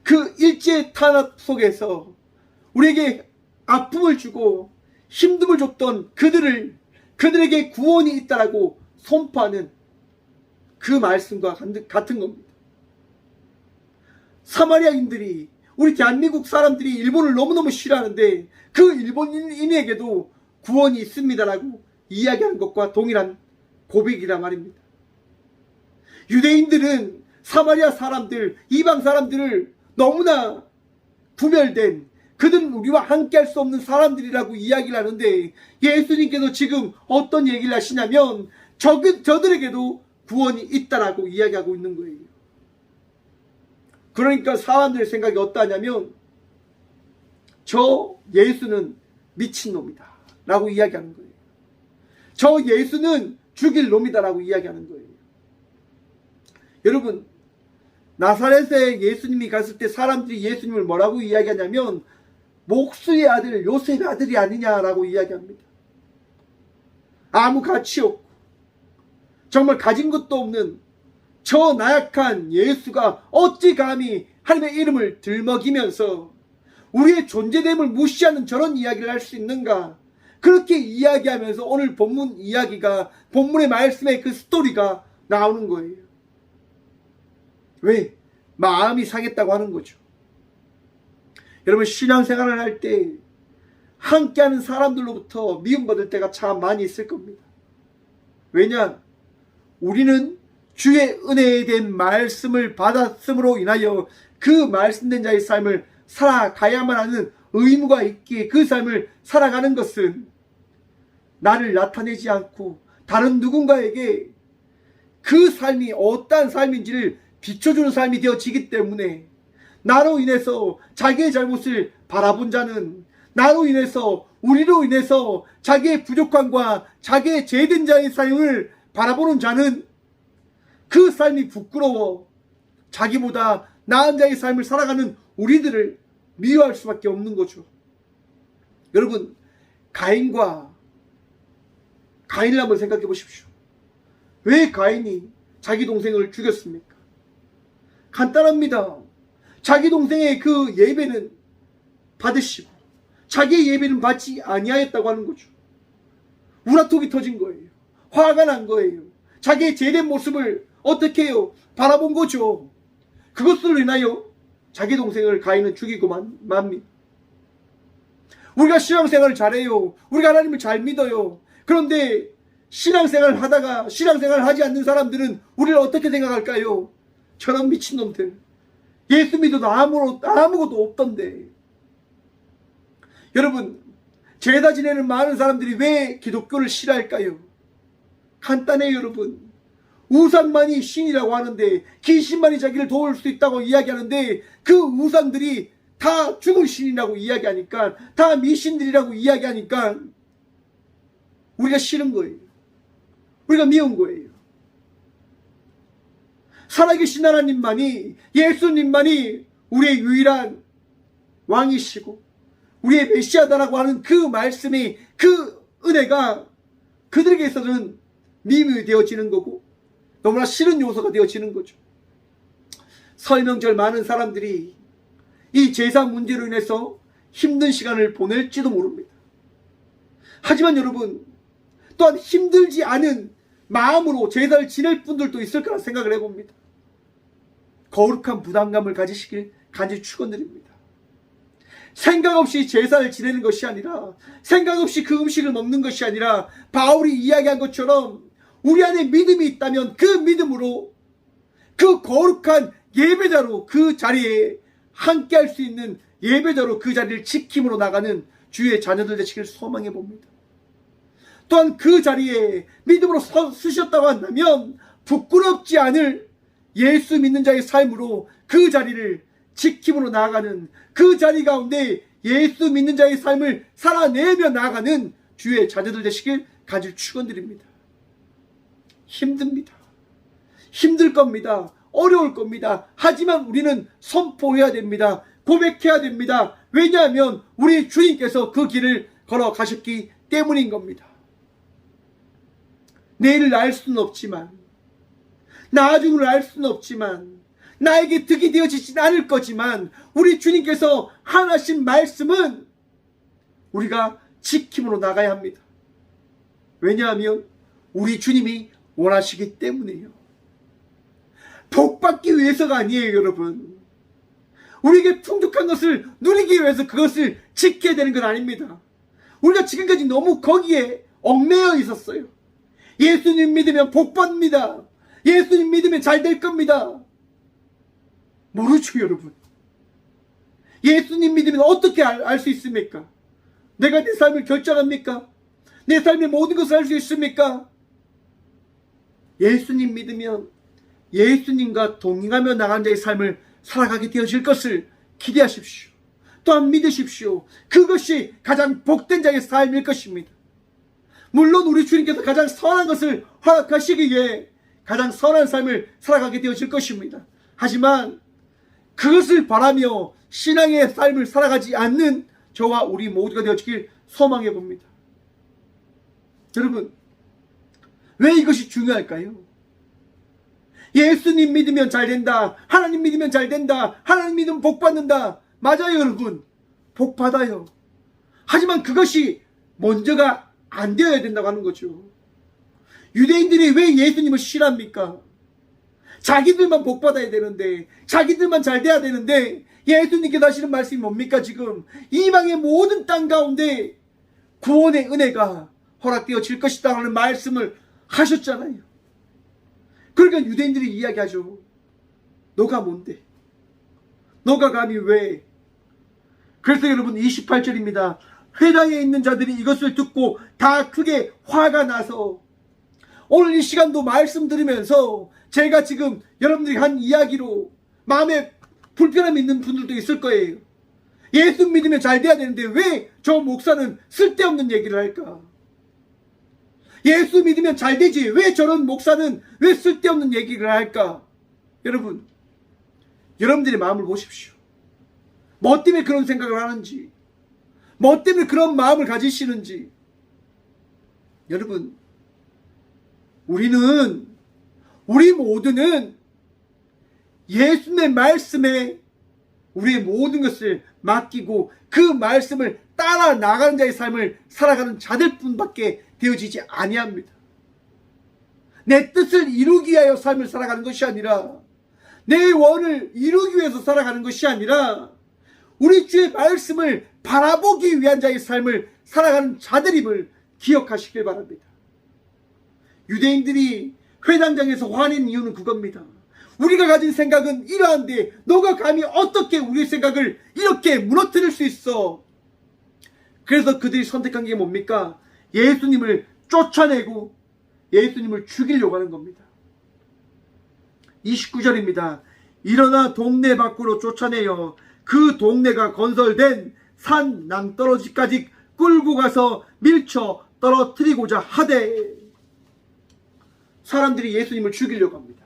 그 일제 탄압 속에서 우리에게 아픔을 주고 힘듦을 줬던 그들에게 구원이 있다라고 선포하는 그 말씀과 같은 겁니다. 사마리아인들이, 우리 대한민국 사람들이 일본을 너무너무 싫어하는데 그 일본인에게도 구원이 있습니다라고 이야기하는 것과 동일한 고백이란 말입니다. 유대인들은 사마리아 사람들, 이방 사람들을 너무나 구별된, 그들은 우리와 함께 할 수 없는 사람들이라고 이야기를 하는데, 예수님께서 지금 어떤 얘기를 하시냐면 저들에게도 구원이 있다라고 이야기하고 있는 거예요. 그러니까 사람들의 생각이 어떠하냐면 저 예수는 미친놈이다 라고 이야기하는 거예요. 저 예수는 죽일 놈이다 라고 이야기하는 거예요. 여러분, 나사렛에 예수님이 갔을 때 사람들이 예수님을 뭐라고 이야기하냐면 목수의 아들, 요셉의 아들이 아니냐라고 이야기합니다. 아무 가치 없고 정말 가진 것도 없는 저 나약한 예수가 어찌 감히 하나님의 이름을 들먹이면서 우리의 존재됨을 무시하는 저런 이야기를 할 수 있는가? 그렇게 이야기하면서 오늘 본문 이야기가, 본문의 말씀의 그 스토리가 나오는 거예요. 왜? 마음이 상했다고 하는 거죠. 여러분, 신앙생활을 할 때 함께하는 사람들로부터 미움받을 때가 참 많이 있을 겁니다. 왜냐? 우리는 주의 은혜에 대한 말씀을 받았음으로 인하여 그 말씀된 자의 삶을 살아가야만 하는 의무가 있기에 그 삶을 살아가는 것은 나를 나타내지 않고 다른 누군가에게 그 삶이 어떠한 삶인지를 비춰주는 삶이 되어지기 때문에, 나로 인해서 자기의 잘못을 바라본 자는, 나로 인해서, 우리로 인해서 자기의 부족함과 자기의 죄된 자의 삶을 바라보는 자는 그 삶이 부끄러워 자기보다 나은 자의 삶을 살아가는 우리들을 미워할 수밖에 없는 거죠. 여러분, 가인을 한번 생각해 보십시오. 왜 가인이 자기 동생을 죽였습니까? 간단합니다. 자기 동생의 그 예배는 받으시고 자기의 예배는 받지 아니하였다고 하는 거죠. 우라통이 터진 거예요. 화가 난 거예요. 자기의 죄된 모습을 어떻게 해요? 바라본 거죠. 그것으로 인하여 자기 동생을 가인은 죽이고 맙니다. 우리가 신앙생활을 잘해요. 우리가 하나님을 잘 믿어요. 그런데 신앙생활을 하다가 신앙생활을 하지 않는 사람들은 우리를 어떻게 생각할까요? 저런 미친놈들. 예수 믿어도 아무것도 없던데. 여러분, 죄다 지내는 많은 사람들이 왜 기독교를 싫어할까요? 간단해요, 여러분. 우상만이 신이라고 하는데, 귀신만이 자기를 도울 수 있다고 이야기하는데, 그 우상들이 다 죽은 신이라고 이야기하니까, 다 미신들이라고 이야기하니까 우리가 싫은 거예요. 우리가 미운 거예요. 살아계신 하나님만이, 예수님만이 우리의 유일한 왕이시고 우리의 메시아다라고 하는 그 말씀이, 그 은혜가 그들에게 있어서는 미움이 되어지는 거고 너무나 싫은 요소가 되어지는 거죠. 설명절 많은 사람들이 이 제사 문제로 인해서 힘든 시간을 보낼지도 모릅니다. 하지만 여러분, 또한 힘들지 않은 마음으로 제사를 지낼 분들도 있을 거라 생각을 해봅니다. 거룩한 부담감을 가지시길 간절히 축원드립니다. 생각 없이 제사를 지내는 것이 아니라, 생각 없이 그 음식을 먹는 것이 아니라, 바울이 이야기한 것처럼 우리 안에 믿음이 있다면 그 믿음으로, 그 거룩한 예배자로 그 자리에 함께 할 수 있는 예배자로 그 자리를 지킴으로 나가는 주의 자녀들 되시길 소망해 봅니다. 또한 그 자리에 믿음으로 서셨다고 한다면 부끄럽지 않을 예수 믿는 자의 삶으로 그 자리를 지킴으로 나아가는, 그 자리 가운데 예수 믿는 자의 삶을 살아내며 나아가는 주의 자녀들 되시길 간절히 축원드립니다. 힘듭니다. 힘들 겁니다. 어려울 겁니다. 하지만 우리는 선포해야 됩니다. 고백해야 됩니다. 왜냐하면 우리 주님께서 그 길을 걸어가셨기 때문인 겁니다. 내일을 알 수는 없지만, 나중을 알 수는 없지만, 나에게 득이 되어지진 않을 거지만 우리 주님께서 하나신 말씀은 우리가 지킴으로 나가야 합니다. 왜냐하면 우리 주님이 원하시기 때문이에요. 복받기 위해서가 아니에요, 여러분. 우리에게 풍족한 것을 누리기 위해서 그것을 지켜야 되는 건 아닙니다. 우리가 지금까지 너무 거기에 얽매여 있었어요. 예수님 믿으면 복받습니다. 예수님 믿으면 잘 될 겁니다. 모르죠, 여러분. 예수님 믿으면 어떻게 알 수 있습니까? 내가 내 삶을 결정합니까? 내 삶의 모든 것을 알 수 있습니까? 예수님 믿으면 예수님과 동행하며 나간 자의 삶을 살아가게 되어질 것을 기대하십시오. 또한 믿으십시오. 그것이 가장 복된 자의 삶일 것입니다. 물론 우리 주님께서 가장 선한 것을 허락하시기에 가장 선한 삶을 살아가게 되어질 것입니다. 하지만 그것을 바라며 신앙의 삶을 살아가지 않는 저와 우리 모두가 되어지길 소망해 봅니다. 여러분, 왜 이것이 중요할까요? 예수님 믿으면 잘 된다. 하나님 믿으면 잘 된다. 하나님 믿으면 복 받는다. 맞아요, 여러분. 복 받아요. 하지만 그것이 먼저가 안 되어야 된다고 하는 거죠. 유대인들이 왜 예수님을 싫어합니까? 자기들만 복 받아야 되는데, 자기들만 잘 돼야 되는데, 예수님께서 하시는 말씀이 뭡니까? 지금 이방의 모든 땅 가운데 구원의 은혜가 허락되어질 것이다 하는 말씀을 하셨잖아요. 그러니까 유대인들이 이야기하죠. 너가 뭔데? 너가 감히 왜? 그래서 여러분 28절입니다. 회당에 있는 자들이 이것을 듣고 다 크게 화가 나서, 오늘 이 시간도 말씀 들으면서 제가 지금 여러분들이 한 이야기로 마음에 불편함이 있는 분들도 있을 거예요. 예수 믿으면 잘 돼야 되는데 왜 저 목사는 쓸데없는 얘기를 할까? 예수 믿으면 잘 되지 왜 저런 목사는 왜 쓸데없는 얘기를 할까? 여러분, 여러분들의 마음을 보십시오. 뭐 때문에 그런 생각을 하는지, 뭐 때문에 그런 마음을 가지시는지. 여러분, 우리 모두는 예수님의 말씀에 우리의 모든 것을 맡기고 그 말씀을 따라 나가는 자의 삶을 살아가는 자들 뿐밖에 되어지지 아니합니다. 내 뜻을 이루기 위하여 삶을 살아가는 것이 아니라, 내 원을 이루기 위해서 살아가는 것이 아니라, 우리 주의 말씀을 바라보기 위한 자의 삶을 살아가는 자들임을 기억하시길 바랍니다. 유대인들이 회당장에서 화낸 이유는 그겁니다. 우리가 가진 생각은 이러한데 너가 감히 어떻게 우리의 생각을 이렇게 무너뜨릴 수 있어? 그래서 그들이 선택한 게 뭡니까? 예수님을 쫓아내고 예수님을 죽이려고 하는 겁니다. 29절입니다. 일어나 동네 밖으로 쫓아내어 그 동네가 건설된 산 낭떠러지까지 끌고 가서 밀쳐 떨어뜨리고자 하되, 사람들이 예수님을 죽이려고 합니다.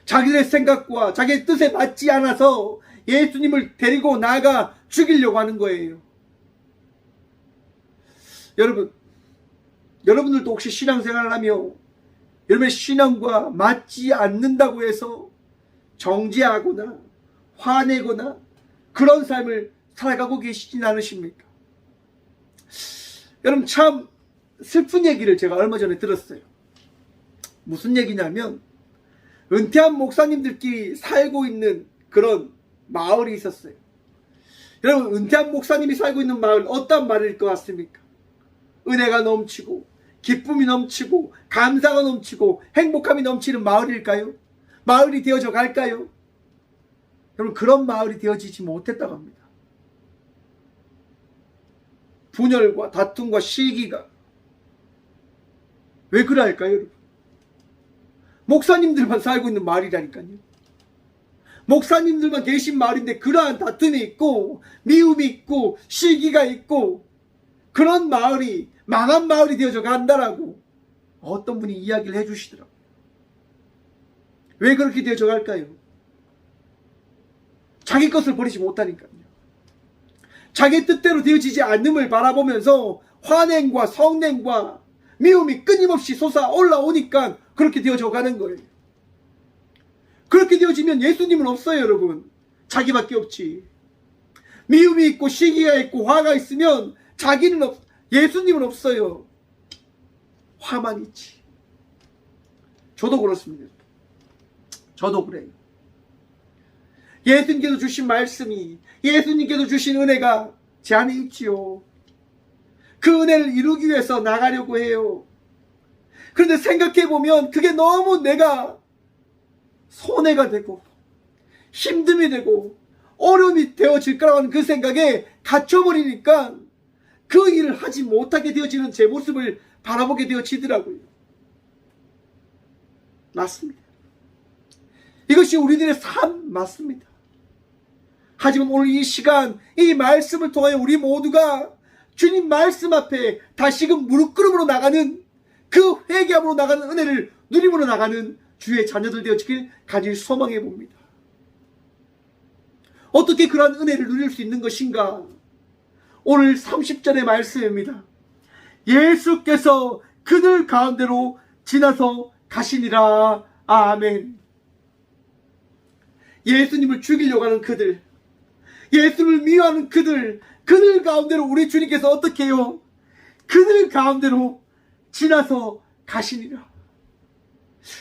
자기들의 생각과 자기의 뜻에 맞지 않아서 예수님을 데리고 나가 죽이려고 하는 거예요. 여러분들도 혹시 신앙생활을 하며 여러분의 신앙과 맞지 않는다고 해서 정죄하거나 화내거나 그런 삶을 살아가고 계시진 않으십니까? 여러분, 참 슬픈 얘기를 제가 얼마 전에 들었어요. 무슨 얘기냐면, 은퇴한 목사님들끼리 살고 있는 그런 마을이 있었어요. 여러분, 은퇴한 목사님이 살고 있는 마을, 어떤 마을일 것 같습니까? 은혜가 넘치고 기쁨이 넘치고 감사가 넘치고 행복함이 넘치는 마을일까요? 마을이 되어져 갈까요? 여러분, 그런 마을이 되어지지 못했다고 합니다. 분열과 다툼과 시기가 왜 그럴까요, 여러분? 목사님들만 살고 있는 마을이라니까요. 목사님들만 계신 마을인데 그러한 다툼이 있고 미움이 있고 시기가 있고 그런 마을이 망한 마을이 되어져 간다라고 어떤 분이 이야기를 해주시더라고요. 왜 그렇게 되어져 갈까요? 자기 것을 버리지 못하니까요. 자기 뜻대로 되어지지 않음을 바라보면서 화냉과 성냉과 미움이 끊임없이 솟아 올라오니까 그렇게 되어져 가는 거예요. 그렇게 되어지면 예수님은 없어요, 여러분. 자기밖에 없지. 미움이 있고 시기가 있고 화가 있으면 예수님은 없어요. 화만 있지. 저도 그렇습니다. 저도 그래요. 예수님께서 주신 말씀이, 예수님께서 주신 은혜가 제 안에 있지요. 그 은혜를 이루기 위해서 나가려고 해요. 그런데 생각해보면 그게 너무 내가 손해가 되고 힘듦이 되고 어려움이 되어질 거라고 하는 그 생각에 갇혀버리니까 그 일을 하지 못하게 되어지는 제 모습을 바라보게 되어지더라고요. 맞습니다. 이것이 우리들의 삶 맞습니다. 하지만 오늘 이 시간, 이 말씀을 통하여 우리 모두가 주님 말씀 앞에 다시금 무릎 꿇음으로 나가는, 그 회개함으로 나가는 은혜를 누림으로 나가는 주의 자녀들 되어지길 간절히 소망해 봅니다. 어떻게 그러한 은혜를 누릴 수 있는 것인가? 오늘 30절의 말씀입니다. 예수께서 그들 가운데로 지나서 가시니라. 아멘. 예수님을 죽이려고 하는 그들, 예수를 미워하는 그들 가운데로 우리 주님께서 어떻게 해요? 그들 가운데로 지나서 가시니라.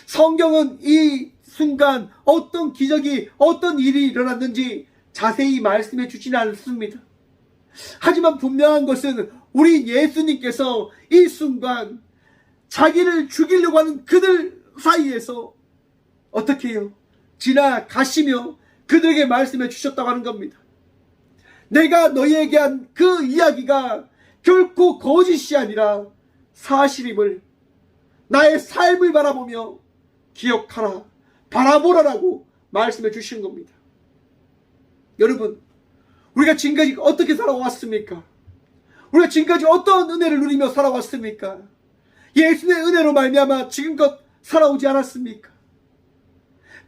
성경은 이 순간 어떤 기적이, 어떤 일이 일어났는지 자세히 말씀해 주지는 않습니다. 하지만 분명한 것은 우리 예수님께서 이 순간 자기를 죽이려고 하는 그들 사이에서 어떻게 해요? 지나가시며 그들에게 말씀해 주셨다고 하는 겁니다. 내가 너희에게 한 그 이야기가 결코 거짓이 아니라 사실임을 나의 삶을 바라보며 기억하라, 바라보라라고 말씀해 주시는 겁니다. 여러분, 우리가 지금까지 어떻게 살아왔습니까? 우리가 지금까지 어떤 은혜를 누리며 살아왔습니까? 예수의 은혜로 말미암아 지금껏 살아오지 않았습니까?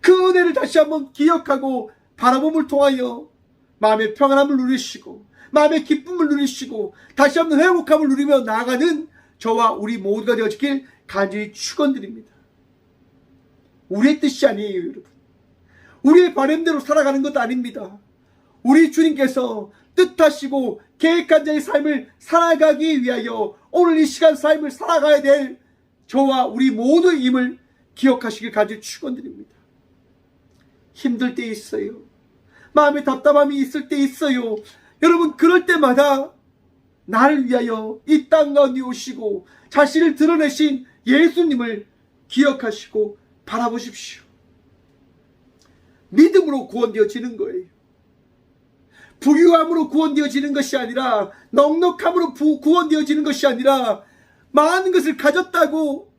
그 은혜를 다시 한번 기억하고 바라봄을 통하여 마음의 평안함을 누리시고 마음의 기쁨을 누리시고 다시 한번 회복함을 누리며 나아가는 저와 우리 모두가 되어지길 간절히 축원드립니다. 우리의 뜻이 아니에요, 여러분. 우리의 바람대로 살아가는 것도 아닙니다. 우리 주님께서 뜻하시고 계획한 자의 삶을 살아가기 위하여 오늘 이 시간 삶을 살아가야 될 저와 우리 모두임을 기억하시길 간절히 축원드립니다. 힘들 때 있어요. 마음에 답답함이 있을 때 있어요. 여러분, 그럴 때마다 나를 위하여 이 땅 가운데 오시고 자신을 드러내신 예수님을 기억하시고 바라보십시오. 믿음으로 구원되어지는 거예요. 부유함으로 구원되어지는 것이 아니라, 넉넉함으로 구원되어지는 것이 아니라, 많은 것을 가졌다고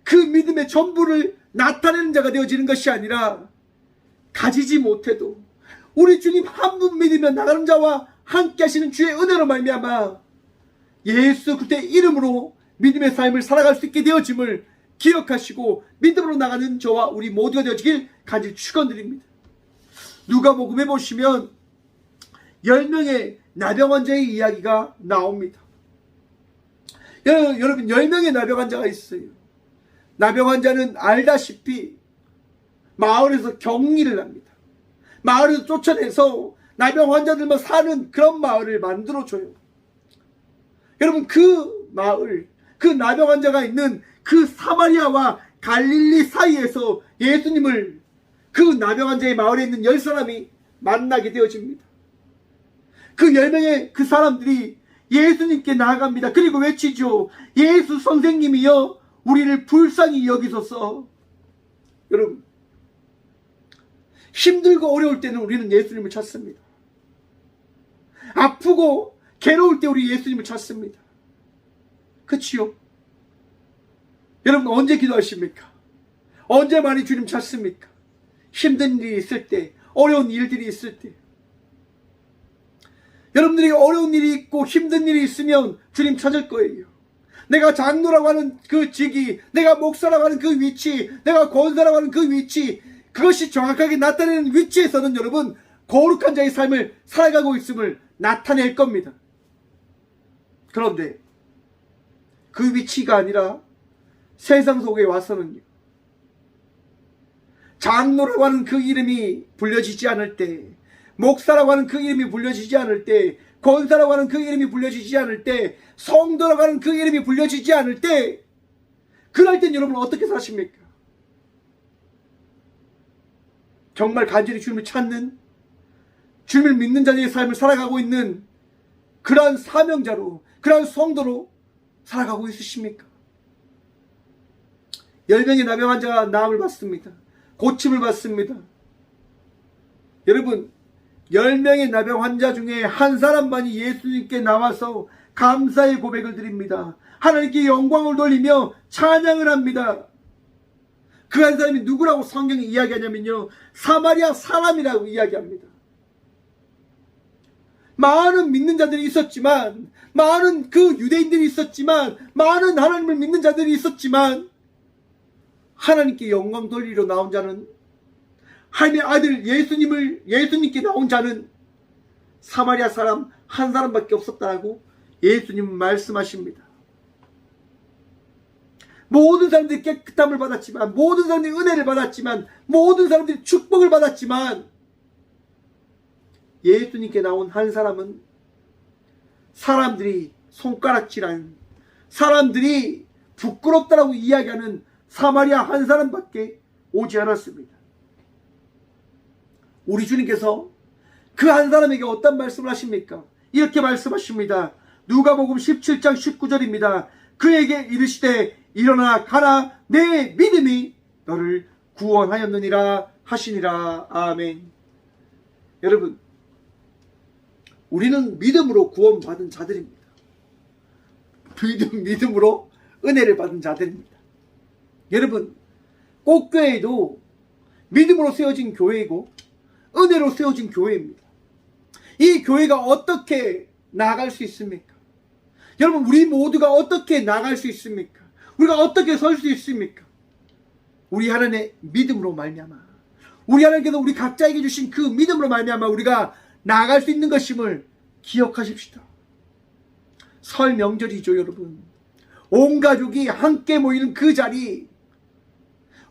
그 믿음의 전부를 나타내는 자가 되어지는 것이 아니라, 가지지 못해도 우리 주님 한 분 믿으며 나가는 자와 함께 하시는 주의 은혜로 말미암아 예수 그리스도의 이름으로 믿음의 삶을 살아갈 수 있게 되어짐을 기억하시고 믿음으로 나가는 저와 우리 모두가 되어지길 간절히 축원드립니다. 누가복음에 보시면 10명의 나병 환자의 이야기가 나옵니다. 여러분, 10명의 나병 환자가 있어요. 나병 환자는 알다시피 마을에서 격리를 합니다. 마을에서 쫓아내서 나병 환자들만 사는 그런 마을을 만들어줘요. 여러분, 그 마을, 그 나병 환자가 있는 그 사마리아와 갈릴리 사이에서 예수님을 그 나병 환자의 마을에 있는 10사람이 만나게 되어집니다. 그 10명의 그 사람들이 예수님께 나아갑니다. 그리고 외치죠. 예수 선생님이여, 우리를 불쌍히 여기소서. 여러분, 힘들고 어려울 때는 우리는 예수님을 찾습니다. 아프고 괴로울 때 우리 예수님을 찾습니다. 그치요? 여러분, 언제 기도하십니까? 언제 많이 주님 찾습니까? 힘든 일이 있을 때, 어려운 일들이 있을 때. 여러분들이 어려운 일이 있고 힘든 일이 있으면 주님 찾을 거예요. 내가 장로라고 하는 그 직위, 내가 목사라고 하는 그 위치, 내가 권사라고 하는 그 위치, 그것이 정확하게 나타내는 위치에서는 여러분 거룩한 자의 삶을 살아가고 있음을 나타낼 겁니다. 그런데 그 위치가 아니라 세상 속에 와서는요, 장로라고 하는 그 이름이 불려지지 않을 때, 목사라고 하는 그 이름이 불려지지 않을 때, 권사라고 하는 그 이름이 불려지지 않을 때, 성도라고 하는 그 이름이 불려지지 않을 때, 그럴 땐 여러분 어떻게 사십니까? 정말 간절히 주님을 찾는, 주님을 믿는 자들의 삶을 살아가고 있는 그러한 사명자로, 그러한 성도로 살아가고 있으십니까? 10명의 나병 환자가 나음을 받습니다. 고침을 받습니다. 여러분, 10명의 나병 환자 중에 한 사람만이 예수님께 나와서 감사의 고백을 드립니다. 하나님께 영광을 돌리며 찬양을 합니다. 그 한 사람이 누구라고 성경이 이야기하냐면요, 사마리아 사람이라고 이야기합니다. 많은 믿는 자들이 있었지만, 많은 그 유대인들이 있었지만, 많은 하나님을 믿는 자들이 있었지만, 하나님께 영광 돌리러 나온 자는, 하나님의 아들 예수님께 나온 자는 사마리아 사람 한 사람밖에 없었다라고 예수님은 말씀하십니다. 모든 사람들이 깨끗함을 받았지만, 모든 사람들이 은혜를 받았지만, 모든 사람들이 축복을 받았지만, 예수님께 나온 한 사람은 사람들이 손가락질하는, 사람들이 부끄럽다라고 이야기하는 사마리아 한 사람밖에 오지 않았습니다. 우리 주님께서 그 한 사람에게 어떤 말씀을 하십니까? 이렇게 말씀하십니다. 누가복음 17장 19절입니다. 그에게 이르시되 일어나 가라, 내 믿음이 너를 구원하였느니라 하시니라. 아멘. 여러분, 우리는 믿음으로 구원받은 자들입니다. 믿음으로 은혜를 받은 자들입니다. 여러분, 꽃교회도 믿음으로 세워진 교회이고 은혜로 세워진 교회입니다. 이 교회가 어떻게 나아갈 수 있습니까? 여러분, 우리 모두가 어떻게 나아갈 수 있습니까? 우리가 어떻게 설 수 있습니까? 우리 하나님의 믿음으로 말미암아, 우리 하나님께서 우리 각자에게 주신 그 믿음으로 말미암아 우리가 나아갈 수 있는 것임을 기억하십시다. 설 명절이죠, 여러분. 온 가족이 함께 모이는 그 자리,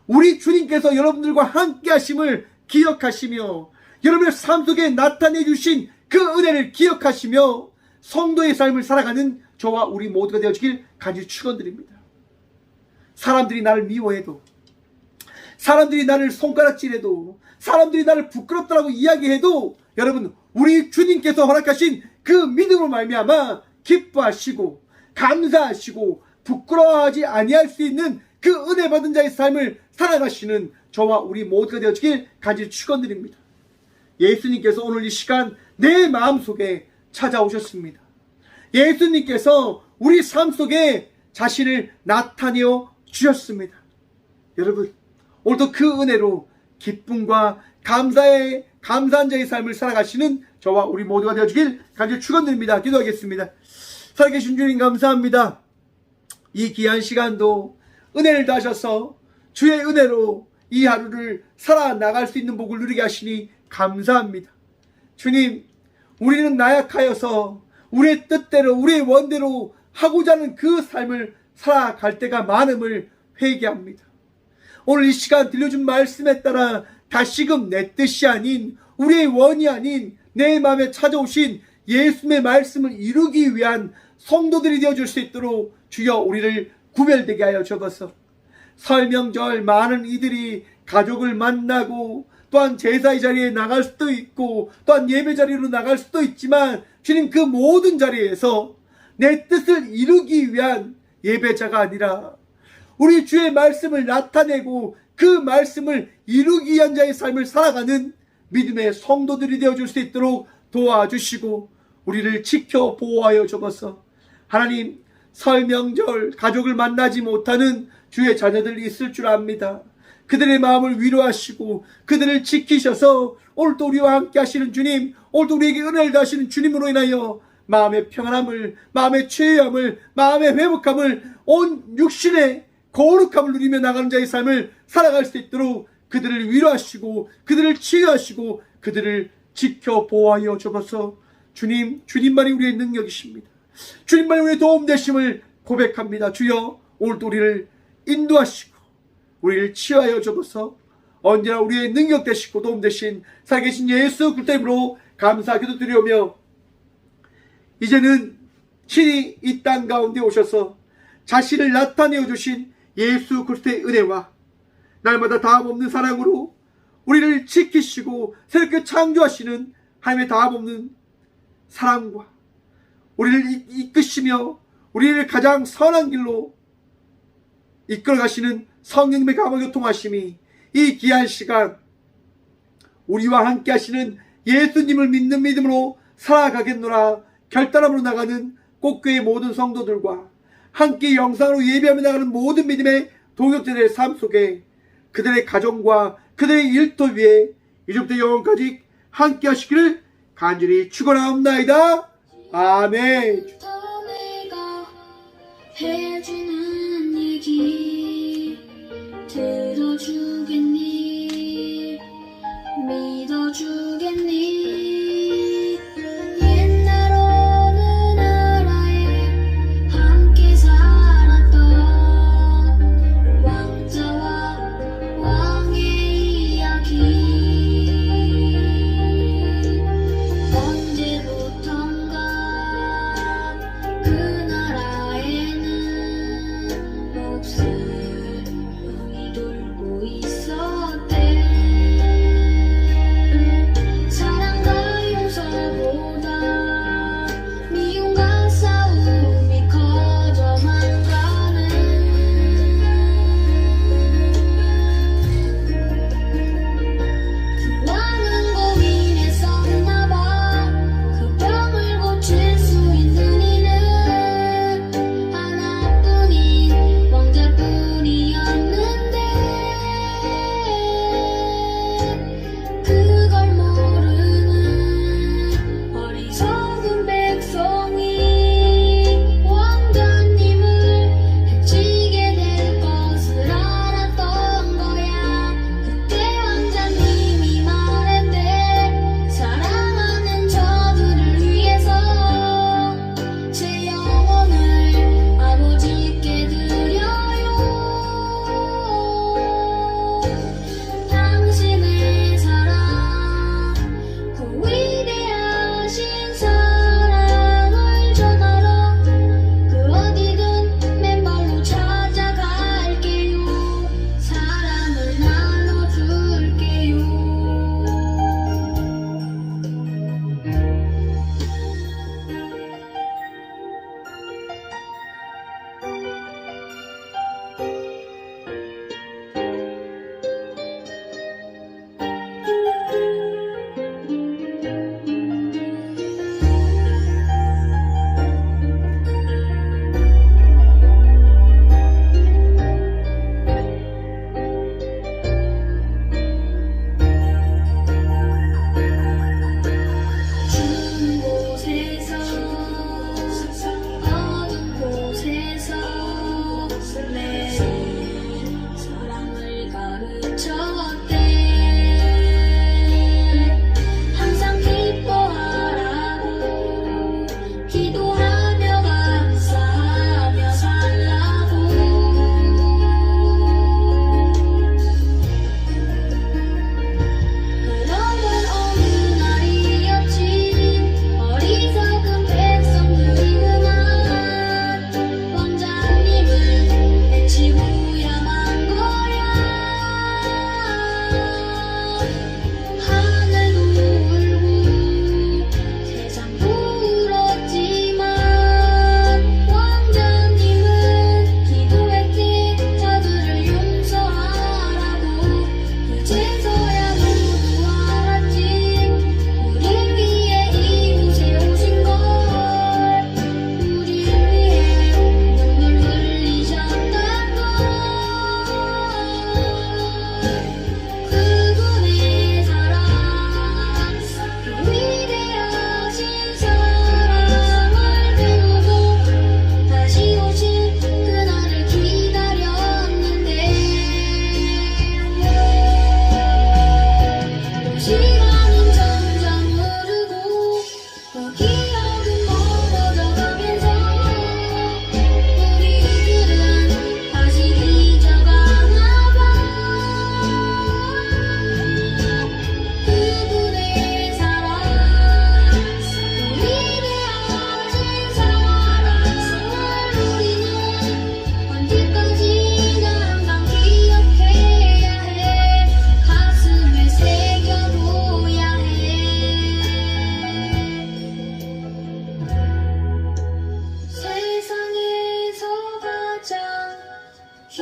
우리 주님께서 여러분들과 함께 하심을 기억하시며, 여러분의 삶 속에 나타내 주신 그 은혜를 기억하시며 성도의 삶을 살아가는 저와 우리 모두가 되어지길 간절히 축원드립니다. 사람들이 나를 미워해도, 사람들이 나를 손가락질해도, 사람들이 나를 부끄럽다고 이야기해도, 여러분, 우리 주님께서 허락하신 그 믿음으로 말미암아 기뻐하시고 감사하시고 부끄러워하지 아니할 수 있는 그 은혜 받은 자의 삶을 살아가시는 저와 우리 모두가 되어지길 간절히 축원드립니다. 예수님께서 오늘 이 시간 내 마음속에 찾아오셨습니다. 예수님께서 우리 삶 속에 자신을 나타내어 주셨습니다. 여러분, 오늘도 그 은혜로 기쁨과 감사한 자의 삶을 살아가시는 저와 우리 모두가 되어주길 간절히 축원드립니다. 기도하겠습니다. 살아계신 주님 감사합니다. 이 귀한 시간도 은혜를 다하셔서 주의 은혜로 이 하루를 살아나갈 수 있는 복을 누리게 하시니 감사합니다. 주님, 우리는 나약하여서 우리의 뜻대로 우리의 원대로 하고자 하는 그 삶을 살아갈 때가 많음을 회개합니다. 오늘 이 시간 들려준 말씀에 따라 다시금 내 뜻이 아닌, 우리의 원이 아닌 내 마음에 찾아오신 예수님의 말씀을 이루기 위한 성도들이 되어줄 수 있도록 주여 우리를 구별되게 하여 주옵소서. 설명절 많은 이들이 가족을 만나고 또한 제사의 자리에 나갈 수도 있고 또한 예배 자리로 나갈 수도 있지만, 주님, 그 모든 자리에서 내 뜻을 이루기 위한 예배자가 아니라 우리 주의 말씀을 나타내고 그 말씀을 이루기 위한 자의 삶을 살아가는 믿음의 성도들이 되어줄 수 있도록 도와주시고 우리를 지켜 보호하여 주옵소서. 하나님, 설명절 가족을 만나지 못하는 주의 자녀들이 있을 줄 압니다. 그들의 마음을 위로하시고 그들을 지키셔서 오늘도 우리와 함께 하시는 주님, 오늘도 우리에게 은혜를 더하시는 주님으로 인하여 마음의 평안함을, 마음의 죄함을, 마음의 회복함을, 온 육신의 거룩함을 누리며 나가는 자의 삶을 살아갈 수 있도록 그들을 위로하시고 그들을 치유하시고 그들을 지켜 보호하여 주옵소서. 주님, 주님만이 우리의 능력이십니다. 주님만이 우리의 도움 되심을 고백합니다. 주여, 오늘도 우리를 인도하시고 우리를 치유하여 주옵소서. 언제나 우리의 능력 되시고 도움 되신 살아계신 예수 그리스도 이름으로 감사 기도드리오며, 이제는 친히 이 땅 가운데 오셔서 자신을 나타내어 주신 예수 그리스도의 은혜와 날마다 다함없는 사랑으로 우리를 지키시고 새롭게 창조하시는 하나님의 다함없는 사랑과 우리를 이끄시며 우리를 가장 선한 길로 이끌어 가시는 성령님의 감화 교통하심이 이 귀한 시간 우리와 함께 하시는 예수님을 믿는 믿음으로 살아가겠노라 결단함으로 나가는 꽃교회 모든 성도들과 함께 영상으로 예배하며 나가는 모든 믿음의 동역자들의 삶 속에 그들의 가정과 그들의 일터 위에 이제부터 영원까지 함께 하시기를 간절히 축원하옵나이다. 아멘. 내가 해주는 얘기 들어주겠니? 믿어주겠니? 옛날 어느 나라에 함께 살았던 왕자와 왕의 이야기, 언제부턴가 그 나라에는 목숨이 돌고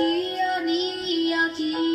귀한 이야기